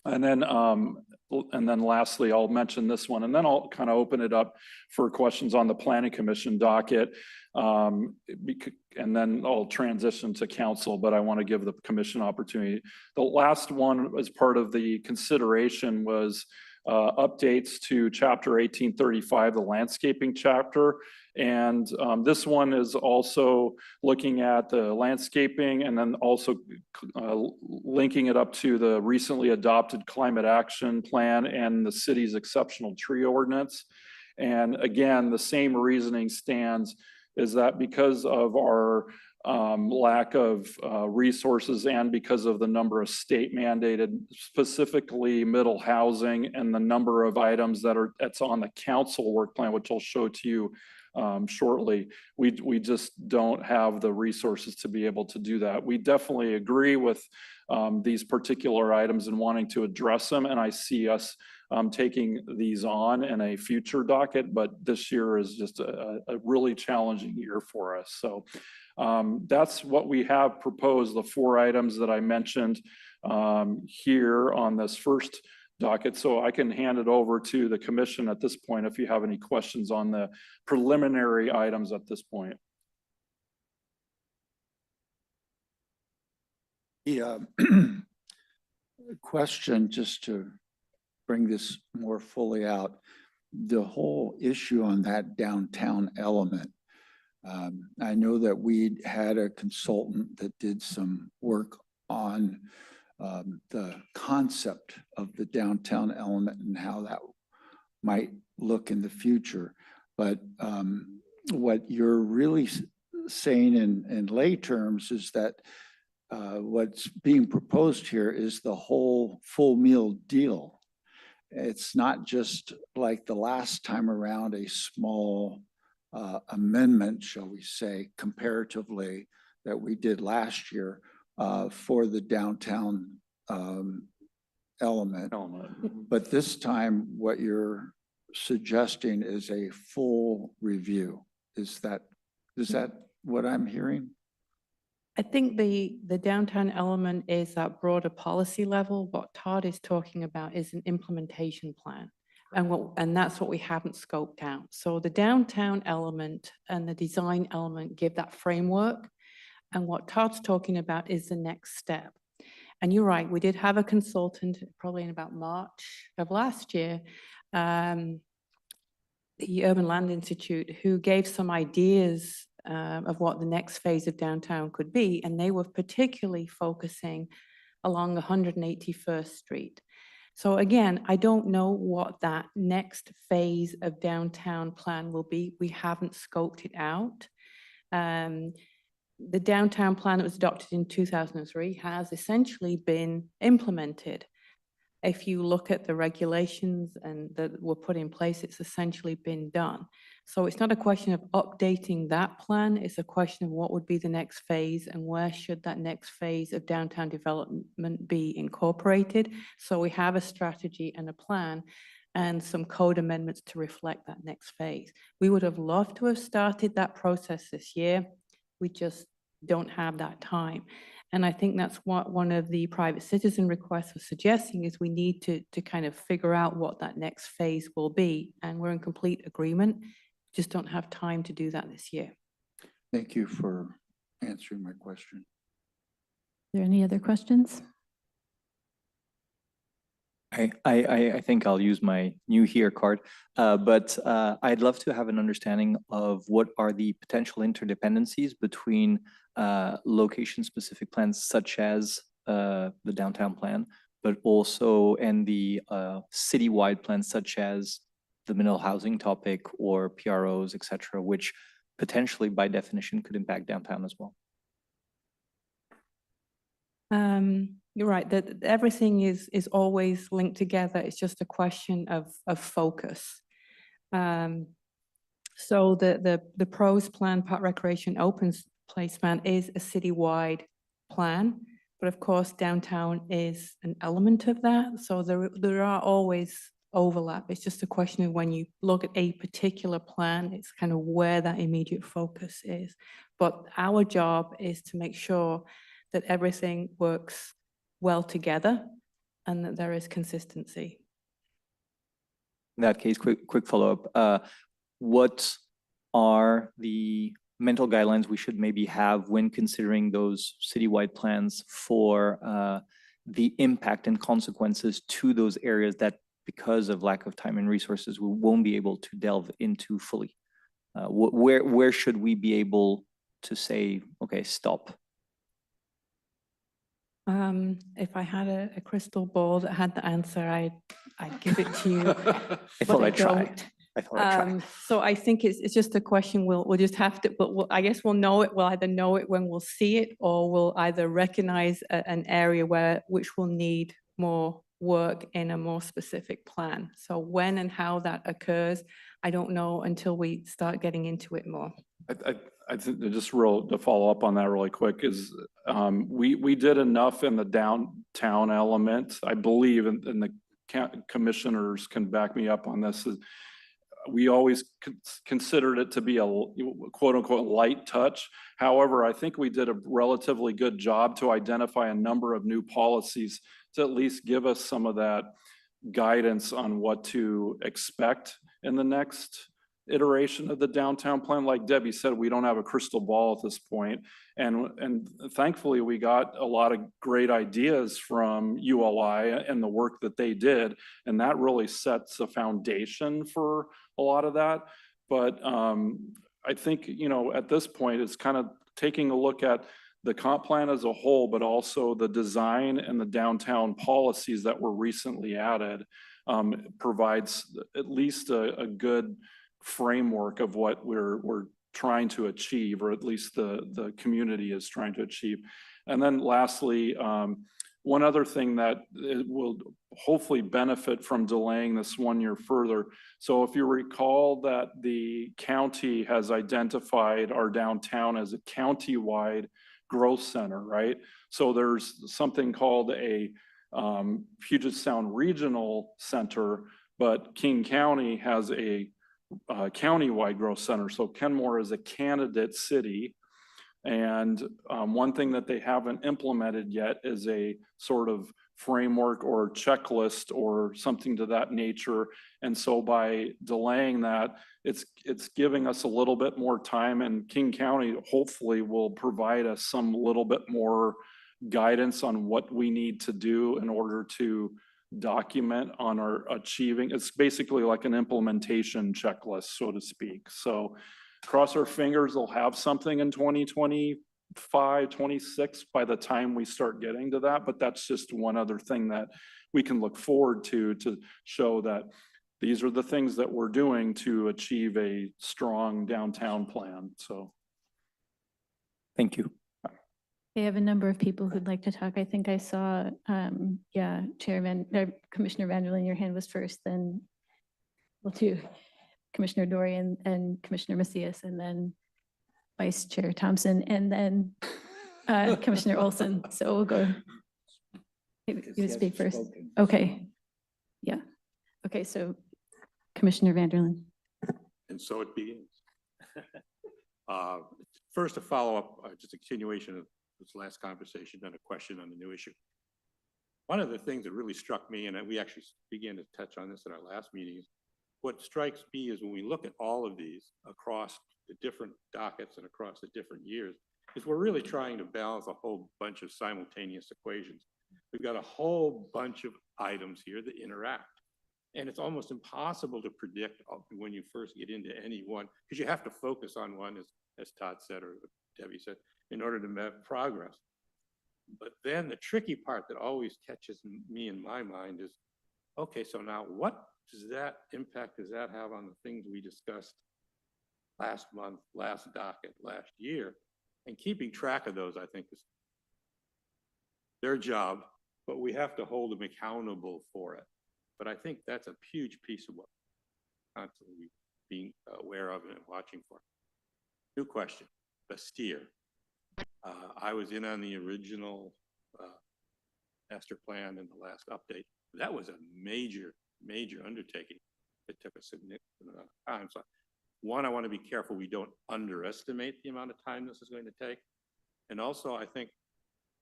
And then lastly, I'll mention this one, and then I'll kind of open it up for questions on the Planning Commission docket. And then I'll transition to council, but I want to give the commission opportunity. The last one as part of the consideration was updates to chapter 1835, the landscaping chapter. And this one is also looking at the landscaping and then also linking it up to the recently adopted climate action plan and the city's exceptional tree ordinance. And again, the same reasoning stands, is that because of our lack of resources and because of the number of state mandated, specifically middle housing, and the number of items that's on the council work plan, which I'll show to you shortly, we just don't have the resources to be able to do that. We definitely agree with these particular items and wanting to address them, and I see us taking these on in a future docket, but this year is just a really challenging year for us. So that's what we have proposed, the 4 items that I mentioned here on this first docket. So I can hand it over to the commission at this point if you have any questions on the preliminary items at this point. Yeah. Question, just to bring this more fully out, the whole issue on that downtown element. I know that we had a consultant that did some work on the concept of the downtown element and how that might look in the future. But what you're really saying in lay terms is that what's being proposed here is the whole full meal deal. It's not just like the last time around, a small amendment, shall we say, comparatively, that we did last year for the downtown element. But this time, what you're suggesting is a full review. Is that what I'm hearing? I think the downtown element is that broader policy level. What Todd is talking about is an implementation plan. And that's what we haven't scoped out. So the downtown element and the design element give that framework. And what Todd's talking about is the next step. And you're right, we did have a consultant probably in about March of last year, the Urban Land Institute, who gave some ideas of what the next phase of downtown could be. And they were particularly focusing along 181st Street. So again, I don't know what that next phase of downtown plan will be. We haven't scoped it out. The downtown plan that was adopted in 2003 has essentially been implemented. If you look at the regulations and that were put in place, it's essentially been done. So it's not a question of updating that plan, it's a question of what would be the next phase and where should that next phase of downtown development be incorporated. So we have a strategy and a plan and some code amendments to reflect that next phase. We would have loved to have started that process this year. We just don't have that time. And I think that's what one of the private citizen requests was suggesting is we need to kind of figure out what that next phase will be. And we're in complete agreement, just don't have time to do that this year. Thank you for answering my question. Are there any other questions? I think I'll use my new here card, but I'd love to have an understanding of what are the potential interdependencies between location-specific plans such as the downtown plan, but also and the citywide plans such as the middle housing topic or PROs, et cetera, which potentially by definition could impact downtown as well. You're right, that everything is always linked together. It's just a question of focus. So the pros plan, park recreation, open place plan is a citywide plan, but of course downtown is an element of that. So there are always overlap. It's just a question of when you look at a particular plan, it's kind of where that immediate focus is. But our job is to make sure that everything works well together and that there is consistency. In that case, quick follow-up. What are the mental guidelines we should maybe have when considering those citywide plans for the impact and consequences to those areas that because of lack of time and resources, we won't be able to delve into fully? Where should we be able to say, okay, stop? If I had a crystal ball that had the answer, I'd give it to you. I thought I'd try. So I think it's just a question we'll just have to, but I guess we'll know it. We'll either know it when we'll see it, or we'll either recognize an area which will need more work in a more specific plan. So when and how that occurs, I don't know until we start getting into it more. I think just to follow up on that really quick is we did enough in the downtown element, I believe, and the commissioners can back me up on this. We always considered it to be a quote unquote light touch. However, I think we did a relatively good job to identify a number of new policies to at least give us some of that guidance on what to expect in the next iteration of the downtown plan. Like Debbie said, we don't have a crystal ball at this point. And thankfully we got a lot of great ideas from ULI and the work that they did. And that really sets a foundation for a lot of that. But I think, at this point, it's kind of taking a look at the comp plan as a whole, but also the design and the downtown policies that were recently added provides at least a good framework of what we're trying to achieve, or at least the community is trying to achieve. And then lastly, one other thing that it will hopefully benefit from delaying this 1 year further. So if you recall that the county has identified our downtown as a county-wide growth center, right? So there's something called a Puget Sound Regional Center, but King County has a county-wide growth center. So Kenmore is a candidate city. And one thing that they haven't implemented yet is a sort of framework or checklist or something to that nature. And so by delaying that, it's giving us a little bit more time, and King County hopefully will provide us some little bit more guidance on what we need to do in order to document on our achieving. It's basically like an implementation checklist, so to speak. So cross our fingers, they'll have something in 2025, 26 by the time we start getting to that. But that's just one other thing that we can look forward to show that these are the things that we're doing to achieve a strong downtown plan. So. Thank you. I have a number of people who'd like to talk. I think I saw, Commissioner Vanderlyn, your hand was first, then, well, two, Commissioner Dorian and Commissioner Macias, and then Vice Chair Thompson, and then Commissioner Olson. So we'll go. You would speak first. Okay. Yeah. Okay, so Commissioner Vanderlyn. And so it begins. First, a follow-up, just a continuation of this last conversation, then a question on the new issue. One of the things that really struck me, and we actually began to touch on this at our last meeting, is what strikes me is when we look at all of these across the different dockets and across the different years, is we're really trying to balance a whole bunch of simultaneous equations. We've got a whole bunch of items here that interact. And it's almost impossible to predict when you first get into any one, because you have to focus on one, as Todd said, or Debbie said, in order to make progress. But then the tricky part that always catches me in my mind is, okay, so now what impact does that have on the things we discussed last month, last docket, last year? And keeping track of those, I think, is their job, but we have to hold them accountable for it. But I think that's a huge piece of what we're constantly being aware of and watching for. New question, Bastyr. I was in on the original master plan and the last update. That was a major undertaking. It took a significant amount of time. So one, I want to be careful we don't underestimate the amount of time this is going to take. And also, I think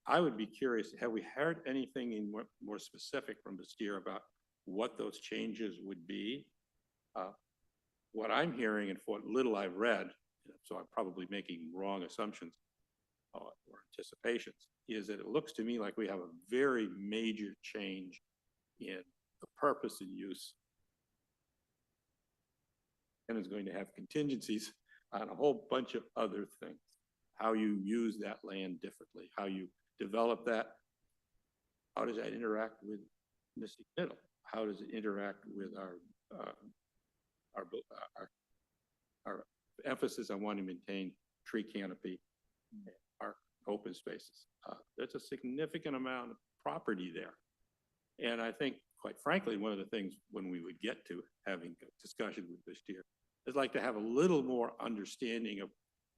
I would be curious, have we heard anything more specific from Bastyr about what those changes would be? What I'm hearing and for what little I've read, so I'm probably making wrong assumptions or anticipations, is that it looks to me like we have a very major change in the purpose and use. And is going to have contingencies on a whole bunch of other things. How you use that land differently, how you develop that. How does that interact with Mystic Middle? How does it interact with our emphasis on wanting to maintain tree canopy, our open spaces? There's a significant amount of property there. And I think, quite frankly, one of the things when we would get to having a discussion with Bastyr is like to have a little more understanding of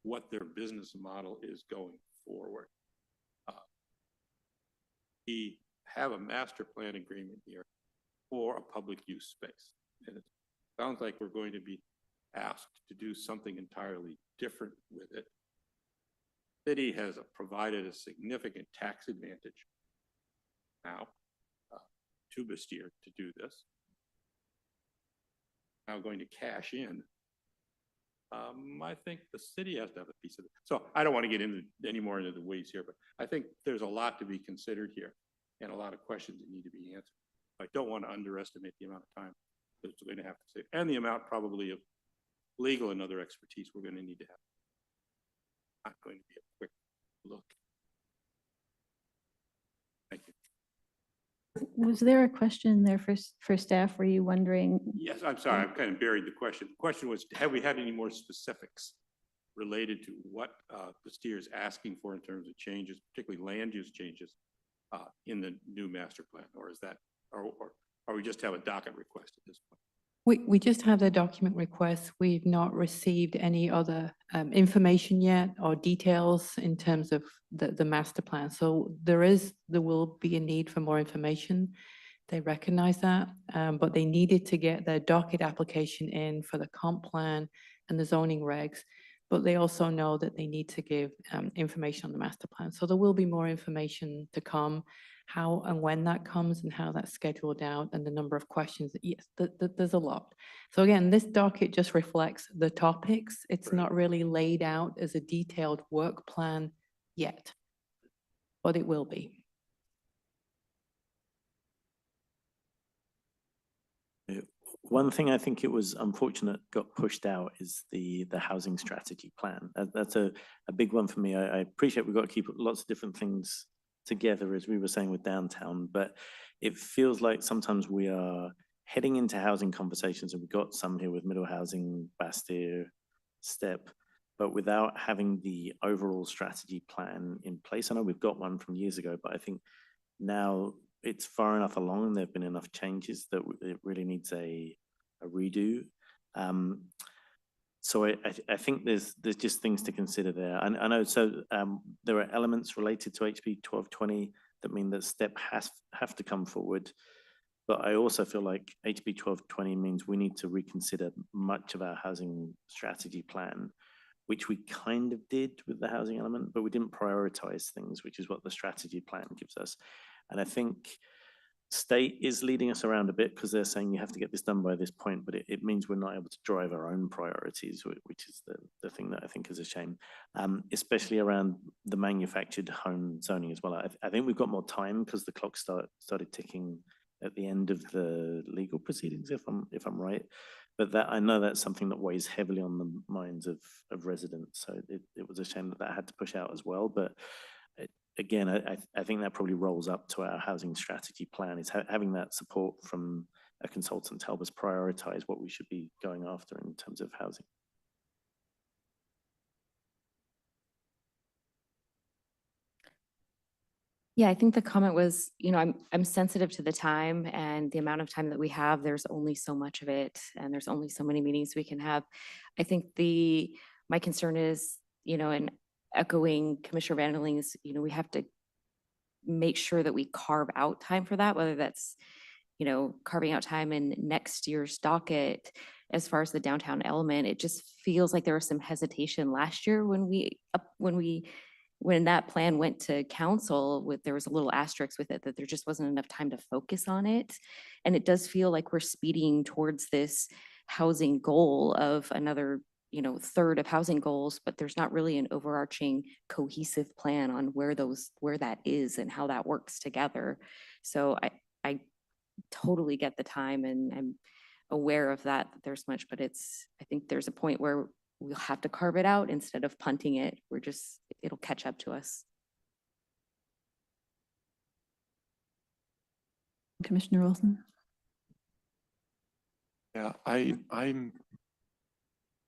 what their business model is going forward. We have a master plan agreement here for a public use space. And it sounds like we're going to be asked to do something entirely different with it. The city has provided a significant tax advantage now to Bastyr to do this. Now going to cash in. I think the city has to have a piece of it. So I don't want to get into any more into the weeds here, but I think there's a lot to be considered here and a lot of questions that need to be answered. I don't want to underestimate the amount of time that it's going to have to save and the amount probably of legal and other expertise we're going to need to have. Not going to be a quick look. Thank you. Was there a question there for staff? Were you wondering? Yes, I'm sorry, I've kind of buried the question. The question was, have we had any more specifics related to what the steer is asking for in terms of changes, particularly land use changes in the new master plan? Or is that, or we just have a docket request at this point? We just have the document request. We've not received any other information yet or details in terms of the master plan. So there will be a need for more information. They recognize that, but they needed to get their docket application in for the comp plan and the zoning regs. But they also know that they need to give information on the master plan. So there will be more information to come. How and when that comes and how that's scheduled out and the number of questions. Yes, there's a lot. So again, this docket just reflects the topics. It's not really laid out as a detailed work plan yet, but it will be. One thing I think it was unfortunate got pushed out is the housing strategy plan. That's a big one for me. I appreciate we've got to keep lots of different things together, as we were saying with downtown, but it feels like sometimes we are heading into housing conversations, and we've got some here with middle housing, Bastille, STEP, but without having the overall strategy plan in place. I know we've got one from years ago, but I think now it's far enough along and there've been enough changes that it really needs a redo. So I think there's just things to consider there. I know, so there are elements related to HB 1220 that mean that STEP have to come forward. But I also feel like HB 1220 means we need to reconsider much of our housing strategy plan, which we kind of did with the housing element, but we didn't prioritize things, which is what the strategy plan gives us. And I think state is leading us around a bit because they're saying you have to get this done by this point, but it means we're not able to drive our own priorities, which is the thing that I think is a shame, especially around the manufactured home zoning as well. I think we've got more time because the clock started ticking at the end of the legal proceedings, if I'm right. But that, I know that's something that weighs heavily on the minds of residents. So it was a shame that had to push out as well. But again, I think that probably rolls up to our housing strategy plan, is having that support from a consultant to help us prioritize what we should be going after in terms of housing. Yeah, I think the comment was, I'm sensitive to the time and the amount of time that we have. There's only so much of it, and there's only so many meetings we can have. I think my concern is, and echoing Commissioner Van der Ling's, we have to make sure that we carve out time for that, whether that's, carving out time in next year's docket. As far as the downtown element, it just feels like there was some hesitation last year when that plan went to council, there was a little asterisk with it that there just wasn't enough time to focus on it. And it does feel like we're speeding towards this housing goal of another, third of housing goals, but there's not really an overarching cohesive plan on where that is and how that works together. So I totally get the time, and I'm aware of that there's much, but I think there's a point where we'll have to carve it out instead of punting it. It'll catch up to us. Commissioner Wilson. Yeah, I'm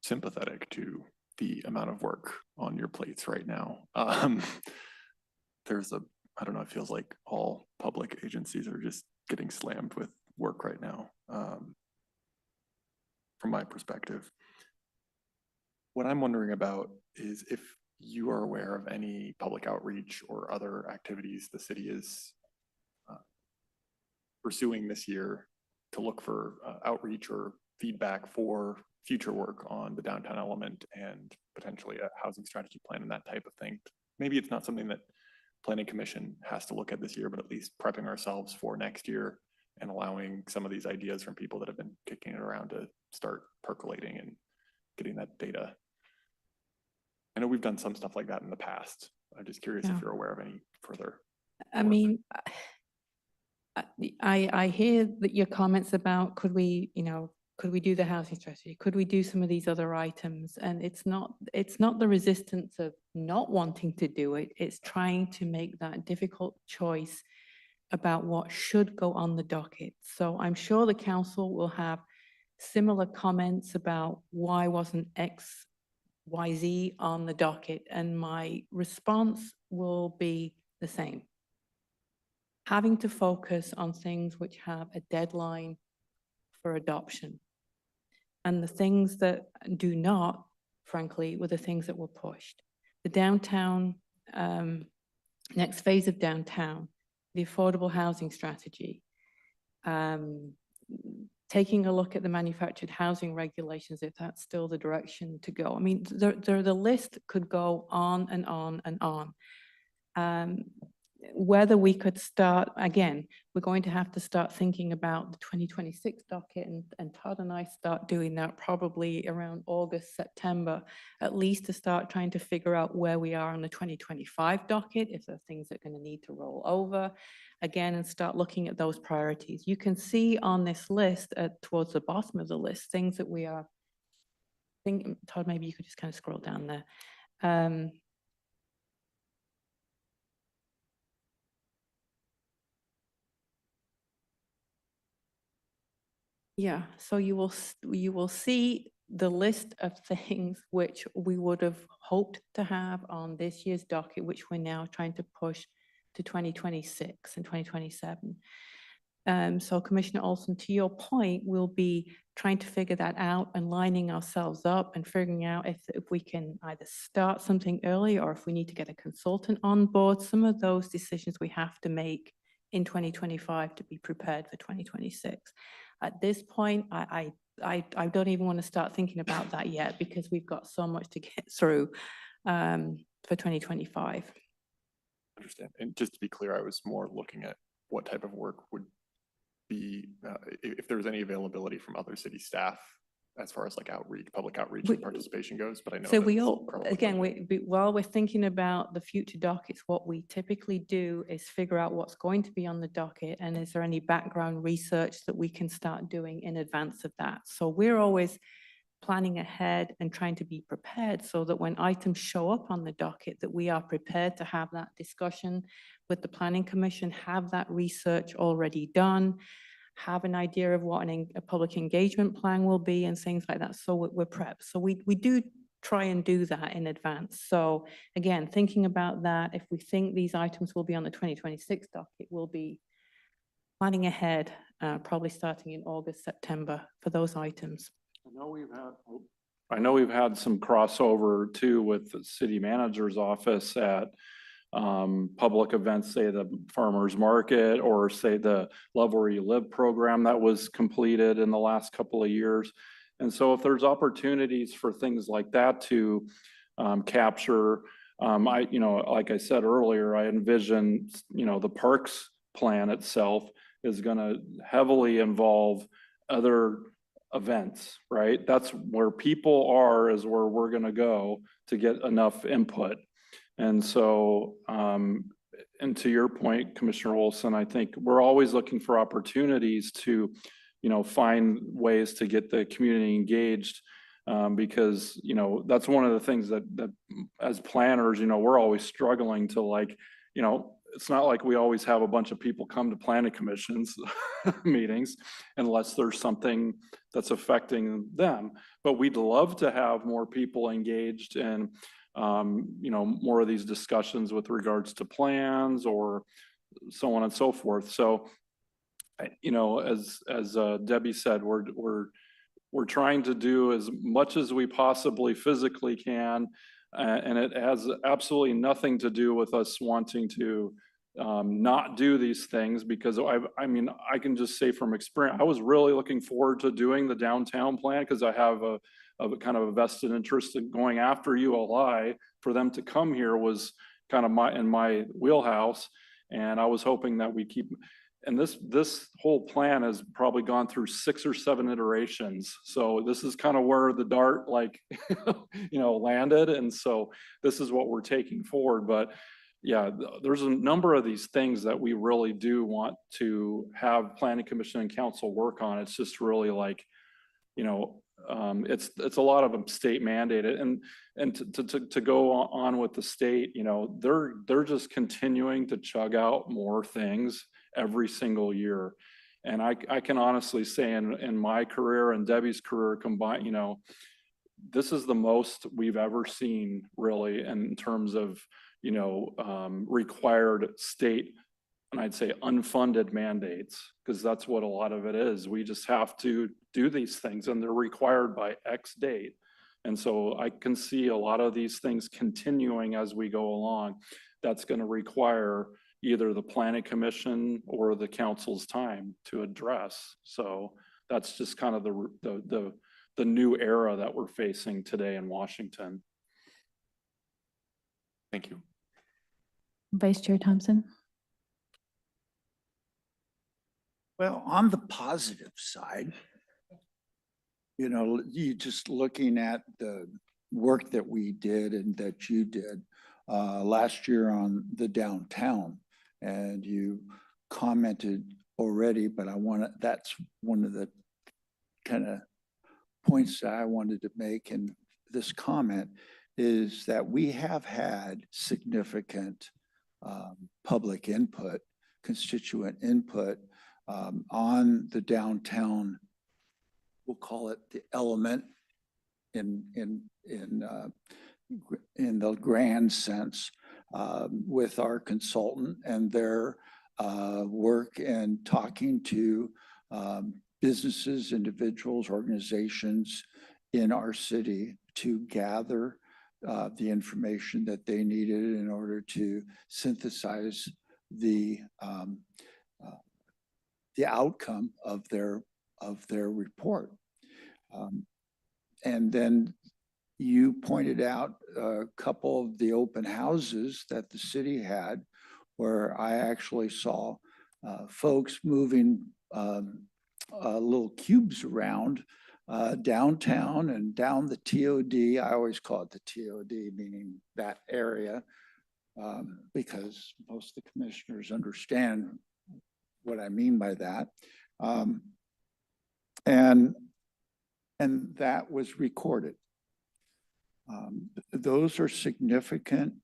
sympathetic to the amount of work on your plates right now. I don't know, it feels like all public agencies are just getting slammed with work right now, from my perspective. What I'm wondering about is if you are aware of any public outreach or other activities the city is pursuing this year to look for outreach or feedback for future work on the downtown element and potentially a housing strategy plan and that type of thing. Maybe it's not something that Planning Commission has to look at this year, but at least prepping ourselves for next year and allowing some of these ideas from people that have been kicking it around to start percolating and getting that data. I know we've done some stuff like that in the past. I'm just curious if you're aware of any further. I mean, I hear that your comments about could we do the housing strategy? Could we do some of these other items? And it's not the resistance of not wanting to do it. It's trying to make that difficult choice about what should go on the docket. So I'm sure the council will have similar comments about why wasn't X YZ on the docket, and my response will be the same. Having to focus on things which have a deadline for adoption. And the things that do not, frankly, were the things that were pushed. The downtown, next phase of downtown, the affordable housing strategy, taking a look at the manufactured housing regulations, if that's still the direction to go. I mean, the list could go on and on and on. Whether we could start, again, we're going to have to start thinking about the 2026 docket, and Todd and I start doing that probably around August, September, at least to start trying to figure out where we are on the 2025 docket, if there are things that are going to need to roll over again, and start looking at those priorities. You can see on this list towards the bottom of the list, things that we are thinking. Todd, maybe you could just kind of scroll down there. Yeah, so you will see the list of things which we would have hoped to have on this year's docket, which we're now trying to push to 2026 and 2027. So Commissioner Olson, to your point, we'll be trying to figure that out and lining ourselves up and figuring out if we can either start something early or if we need to get a consultant on board. Some of those decisions we have to make in 2025 to be prepared for 2026. At this point, I don't even want to start thinking about that yet, because we've got so much to get through for 2025. Understand. And just to be clear, I was more looking at what type of work would be, if there's any availability from other city staff as far as like outreach, public outreach and participation goes, but I know. So we all, again, while we're thinking about the future dockets, what we typically do is figure out what's going to be on the docket, and is there any background research that we can start doing in advance of that. So we're always planning ahead and trying to be prepared so that when items show up on the docket, that we are prepared to have that discussion with the Planning Commission, have that research already done, have an idea of what a public engagement plan will be and things like that. So we're prepped. So we do try and do that in advance. So again, thinking about that, if we think these items will be on the 2026 docket, we'll be planning ahead, probably starting in August, September for those items. I know we've had some crossover too with the city manager's office at public events, say the farmer's market, or say the Love Where You Live program that was completed in the last couple of years. And so if there's opportunities for things like that to capture, like I said earlier, I envision, the parks plan itself is going to heavily involve other events, right? That's where people are, is where we're going to go to get enough input. And so, and to your point, Commissioner Olson, I think we're always looking for opportunities to, find ways to get the community engaged, because, that's one of the things that as planners, we're always struggling to it's not like we always have a bunch of people come to planning commissions meetings unless there's something that's affecting them. But we'd love to have more people engaged in more of these discussions with regards to plans or so on and so forth. So, as Debbie said, we're trying to do as much as we possibly physically can, and it has absolutely nothing to do with us wanting to not do these things, because I can just say from experience, I was really looking forward to doing the downtown plan, because I have a kind of a vested interest in going after ULI. For them to come here was kind of in my wheelhouse, and I was hoping that we keep. And this whole plan has probably gone through 6 or 7 iterations. So this is kind of where the dart landed, and so this is what we're taking forward. But yeah, there's a number of these things that we really do want to have Planning Commission and Council work on. It's just really it's a lot of them state mandated, and to go on with the state, they're just continuing to chug out more things every single year. And I can honestly say in my career and Debbie's career combined, this is the most we've ever seen really in terms of, required state, and I'd say unfunded mandates, because that's what a lot of it is. We just have to do these things and they're required by X date. And so I can see a lot of these things continuing as we go along. That's going to require either the planning commission or the council's time to address. So that's just kind of the new era that we're facing today in Washington. Thank you. Vice Chair Thompson. Well, on the positive side, you just looking at the work that we did and that you did last year on the downtown, and you commented already, but that's one of the kind of points that I wanted to make in this comment is that we have had significant public input, constituent input on the downtown. We'll call it the element in the grand sense with our consultant and their work and talking to businesses, individuals, organizations in our city to gather the information that they needed in order to synthesize the outcome of their report. And then you pointed out a couple of the open houses that the city had where I actually saw folks moving little cubes around downtown and down the TOD. I always call it the TOD, meaning that area, because most of the commissioners understand what I mean by that. And that was recorded. Those are significant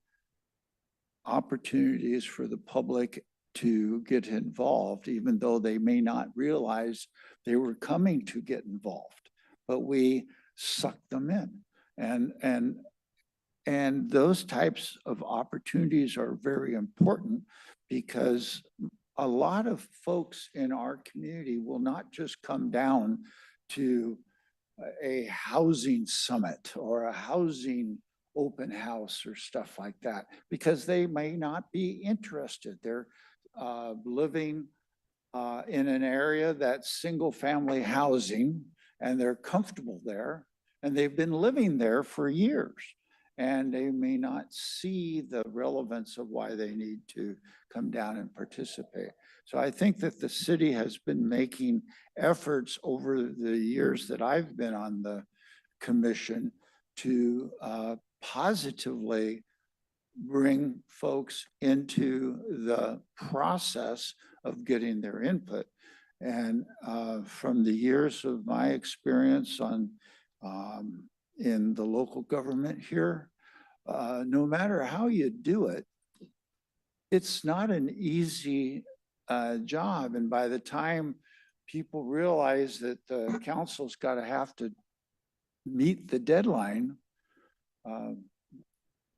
opportunities for the public to get involved, even though they may not realize they were coming to get involved, but we sucked them in. And those types of opportunities are very important because a lot of folks in our community will not just come down to a housing summit or a housing open house or stuff like that, because they may not be interested. They're living in an area that's single family housing and they're comfortable there and they've been living there for years. And they may not see the relevance of why they need to come down and participate. So I think that the city has been making efforts over the years that I've been on the commission to positively bring folks into the process of getting their input. And from the years of my experience in the local government here, no matter how you do it, it's not an easy job. And by the time people realize that the council's got to have to meet the deadline,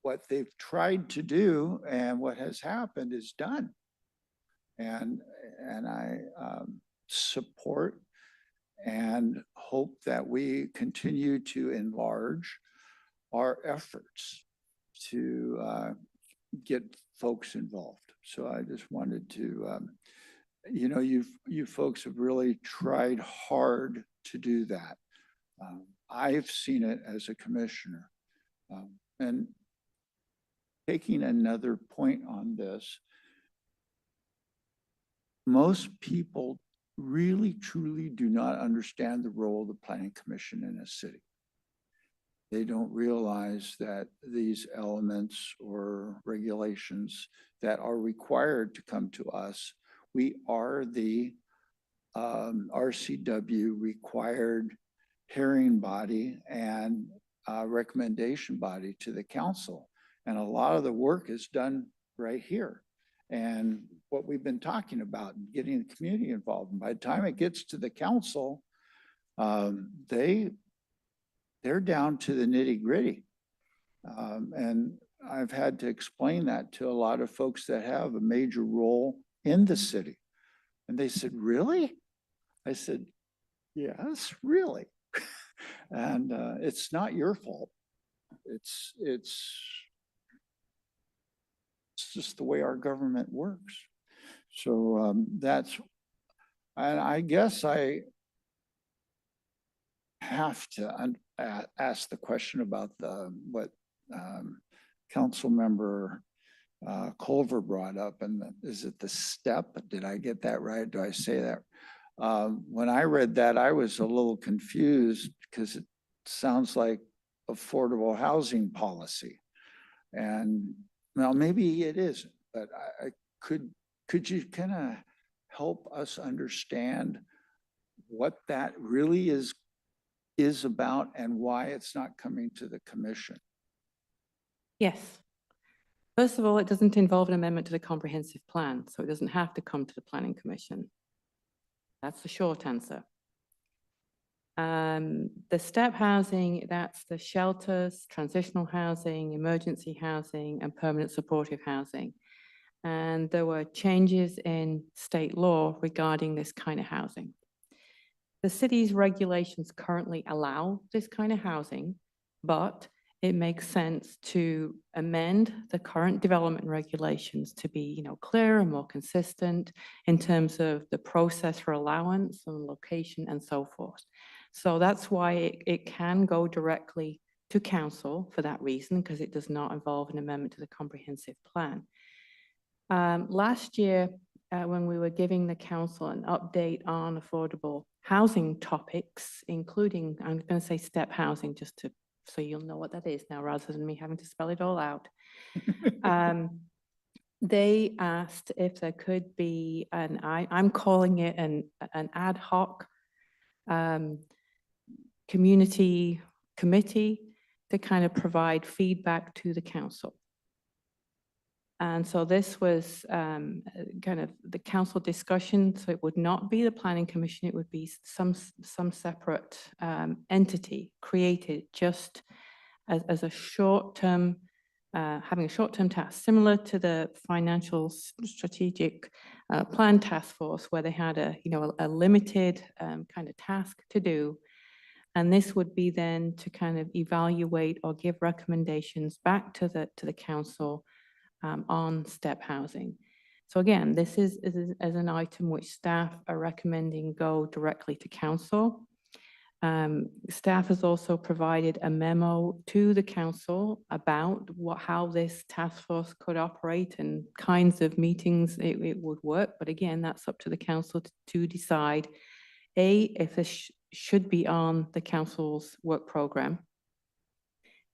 what they've tried to do and what has happened is done. And I support and hope that we continue to enlarge our efforts to get folks involved. So I just wanted to, you folks have really tried hard to do that. I've seen it as a commissioner. And taking another point on this, most people really, truly do not understand the role of the Planning Commission in a city. They don't realize that these elements or regulations that are required to come to us, we are the RCW required hearing body and recommendation body to the council. And a lot of the work is done right here. And what we've been talking about, getting the community involved. And by the time it gets to the council, they they're down to the nitty gritty. And I've had to explain that to a lot of folks that have a major role in the city. And they said, really? I said, yes, really. And it's not your fault. It's just the way our government works. So that's, and I guess I have to ask the question about what Council Member Culver brought up, and is it the STEP? Did I get that right? Do I say that? When I read that, I was a little confused because it sounds like affordable housing policy. And well, maybe it isn't, but could you kind of help us understand what that really is about and why it's not coming to the commission? Yes. First of all, it doesn't involve an amendment to the comprehensive plan, so it doesn't have to come to the Planning Commission. That's the short answer. The STEP housing, that's the shelters, transitional housing, emergency housing, and permanent supportive housing. And there were changes in state law regarding this kind of housing. The city's regulations currently allow this kind of housing, but it makes sense to amend the current development regulations to be, clearer and more consistent in terms of the process for allowance and location and so forth. So that's why it can go directly to council for that reason, because it does not involve an amendment to the comprehensive plan. Last year, when we were giving the council an update on affordable housing topics, including, I'm going to say STEP housing, just so you'll know what that is now, rather than me having to spell it all out. They asked if there could be I'm calling it an ad hoc community committee to kind of provide feedback to the council. And so this was kind of the council discussion. So it would not be the Planning Commission. It would be some separate entity created just as a short-term, having a short-term task, similar to the Financial Strategic Plan Task Force, where they had a limited kind of task to do. And this would be then to kind of evaluate or give recommendations back to the council on STEP housing. So again, this is as an item which staff are recommending go directly to council. Staff has also provided a memo to the council about how this task force could operate and kinds of meetings it would work. But again, that's up to the council to decide, A, if this should be on the council's work program,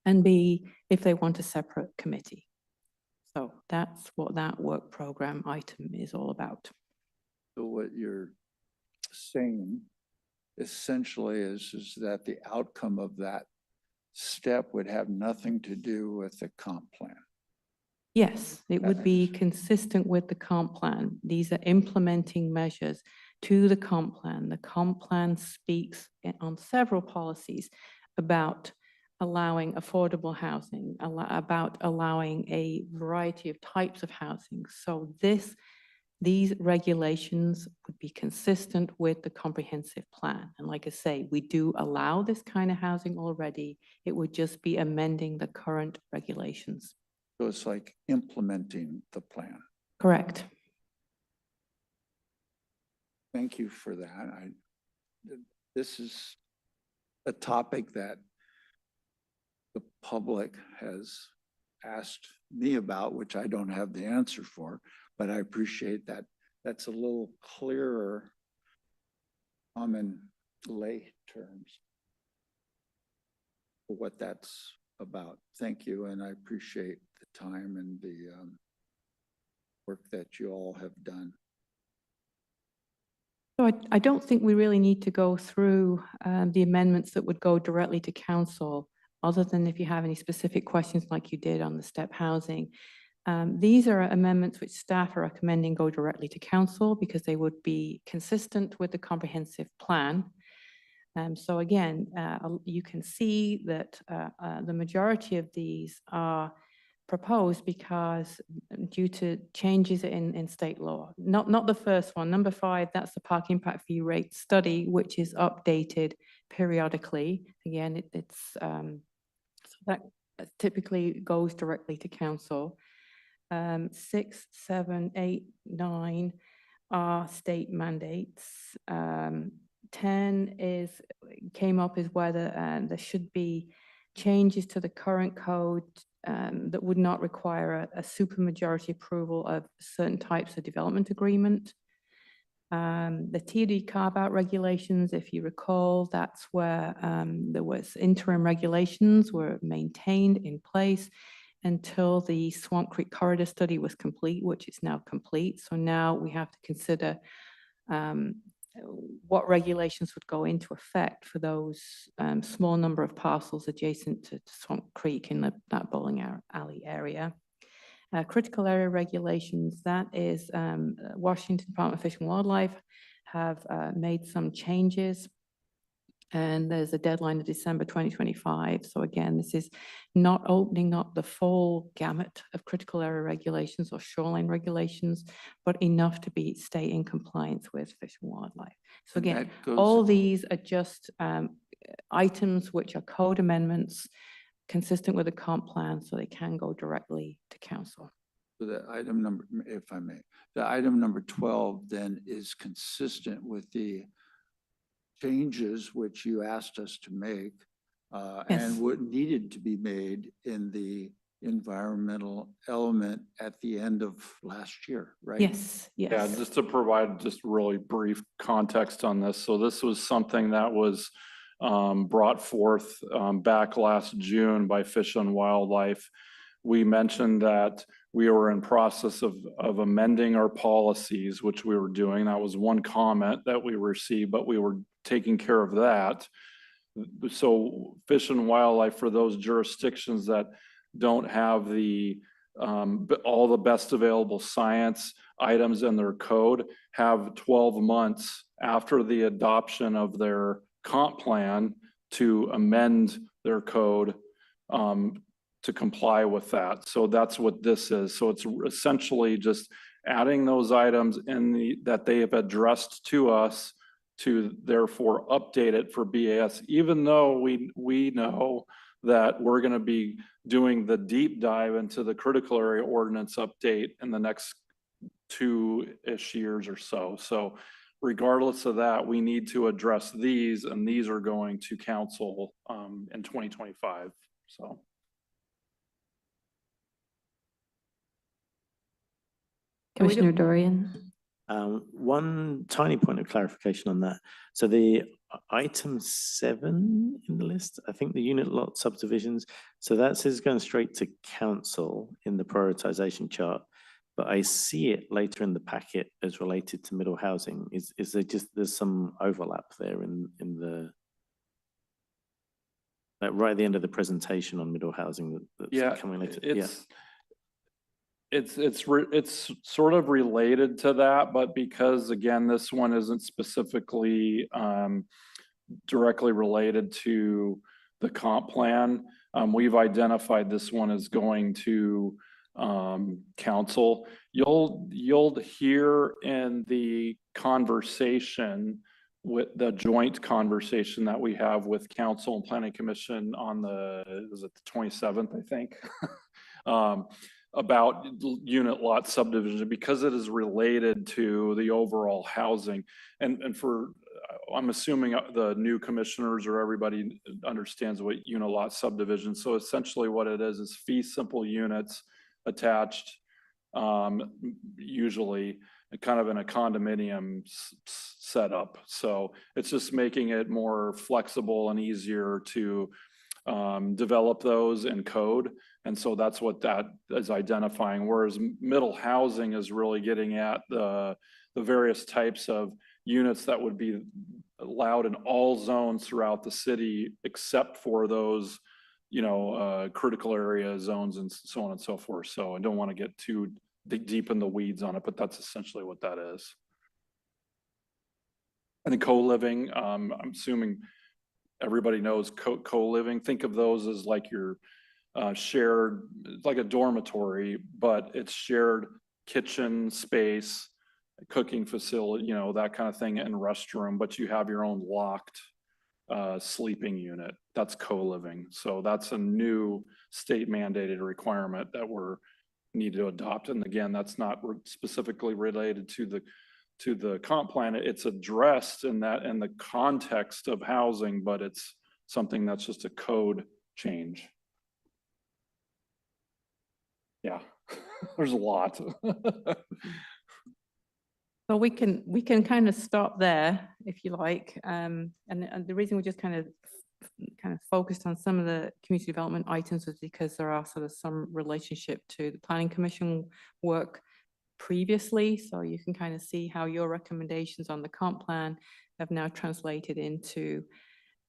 and B, if they want a separate committee. So that's what that work program item is all about. So what you're saying essentially is that the outcome of that step would have nothing to do with the comp plan. Yes, it would be consistent with the comp plan. These are implementing measures to the comp plan. The comp plan speaks on several policies about allowing affordable housing, about allowing a variety of types of housing. So these regulations would be consistent with the comprehensive plan. And like I say, we do allow this kind of housing already. It would just be amending the current regulations. So it's like implementing the plan. Correct. Thank you for that. This is a topic that the public has asked me about, which I don't have the answer for, but I appreciate that. That's a little clearer common lay terms for what that's about. Thank you, and I appreciate the time and the work that you all have done. So I don't think we really need to go through the amendments that would go directly to council, other than if you have any specific questions like you did on the STEP housing. These are amendments which staff are recommending go directly to council because they would be consistent with the comprehensive plan. So again, you can see that the majority of these are proposed because due to changes in state law. Not the first one, number 5, that's the park impact fee rate study, which is updated periodically. Again, so that typically goes directly to council. 6, 7, 8, 9 are state mandates. 10 came up is whether there should be changes to the current code that would not require a supermajority approval of certain types of development agreement. The TD carve-out regulations, if you recall, that's where there was interim regulations were maintained in place until the Swamp Creek Corridor Study was complete, which is now complete. So now we have to consider what regulations would go into effect for those small number of parcels adjacent to Swamp Creek in that bowling alley area. Critical area regulations, that is Washington Department of Fish and Wildlife have made some changes, and there's a deadline of December 2025. So again, this is not opening up the full gamut of critical area regulations or shoreline regulations, but enough to stay in compliance with Fish and Wildlife. So And again, that goes- all these are just items which are code amendments consistent with the comp plan, so they can go directly to council. So the item number, if I may, the item number 12 then is consistent with the changes which you asked us to make Yes. and what needed to be made in the environmental element at the end of last year, right? Yes, yes. Yeah, just to provide just really brief context on this. So this was something that was brought forth back last June by Fish and Wildlife. We mentioned that we were in process of amending our policies, which we were doing. That was one comment that we received, but we were taking care of that. So Fish and Wildlife, for those jurisdictions that don't have all the best available science items in their code, have 12 months after the adoption of their comp plan to amend their code to comply with that. So that's what this is. So it's essentially just adding those items that they have addressed to us to therefore update it for BAS, even though we know that we're going to be doing the deep dive into the critical area ordinance update in the next 2-ish years or so. So regardless of that, we need to address these, and these are going to council in 2025. So. Commissioner Dorian. One tiny point of clarification on that. So the item 7 in the list, I think the unit lot subdivisions, so that says going straight to council in the prioritization chart, but I see it later in the packet as related to middle housing. Is there there's some overlap there in the, like right at the end of the presentation on middle housing that's coming later? It's sort of related to that, but because again, this one isn't specifically directly related to the comp plan, we've identified this one as going to council. You'll hear in the conversation with the joint conversation that we have with council and planning commission on the 27th, I think. About unit lot subdivision, because it is related to the overall housing. And for, I'm assuming the new commissioners or everybody understands what unit lot subdivision. So essentially what it is fee simple units attached, usually kind of in a condominium setup. So it's just making it more flexible and easier to develop those in code. And so that's what that is identifying. Whereas middle housing is really getting at the various types of units that would be allowed in all zones throughout the city, except for those, critical area zones and so on and so forth. So I don't want to get too deep in the weeds on it, but that's essentially what that is. And co-living, I'm assuming everybody knows co-living. Think of those as like your shared, it's like a dormitory, but it's shared kitchen space, cooking facility, you know, that kind of thing, and restroom, but you have your own locked sleeping unit. That's co-living. So that's a new state mandated requirement that we're need to adopt. And again, that's not specifically related to the comp plan. It's addressed in the context of housing, but it's something that's just a code change. Yeah, there's a lot. So we can kind of stop there if you like. And the reason we just kind of focused on some of the community development items was because there are sort of some relationship to the planning commission work previously. So you can kind of see how your recommendations on the comp plan have now translated into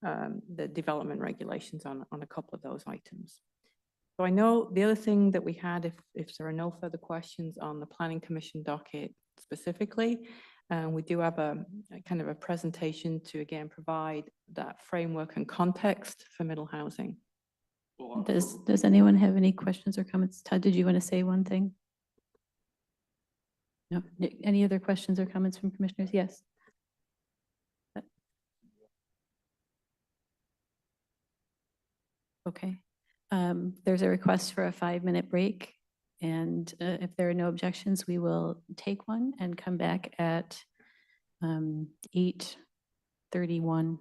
the development regulations on a couple of those items. So I know the other thing that we had, if there are no further questions on the planning commission docket specifically, we do have a kind of a presentation to again provide that framework and context for middle housing. Does anyone have any questions or comments? Todd, did you want to say one thing? No, any other questions or comments from commissioners? Yes. Okay. There's a request for a 5-minute break. And if there are no objections, we will take one and come back at 8:31.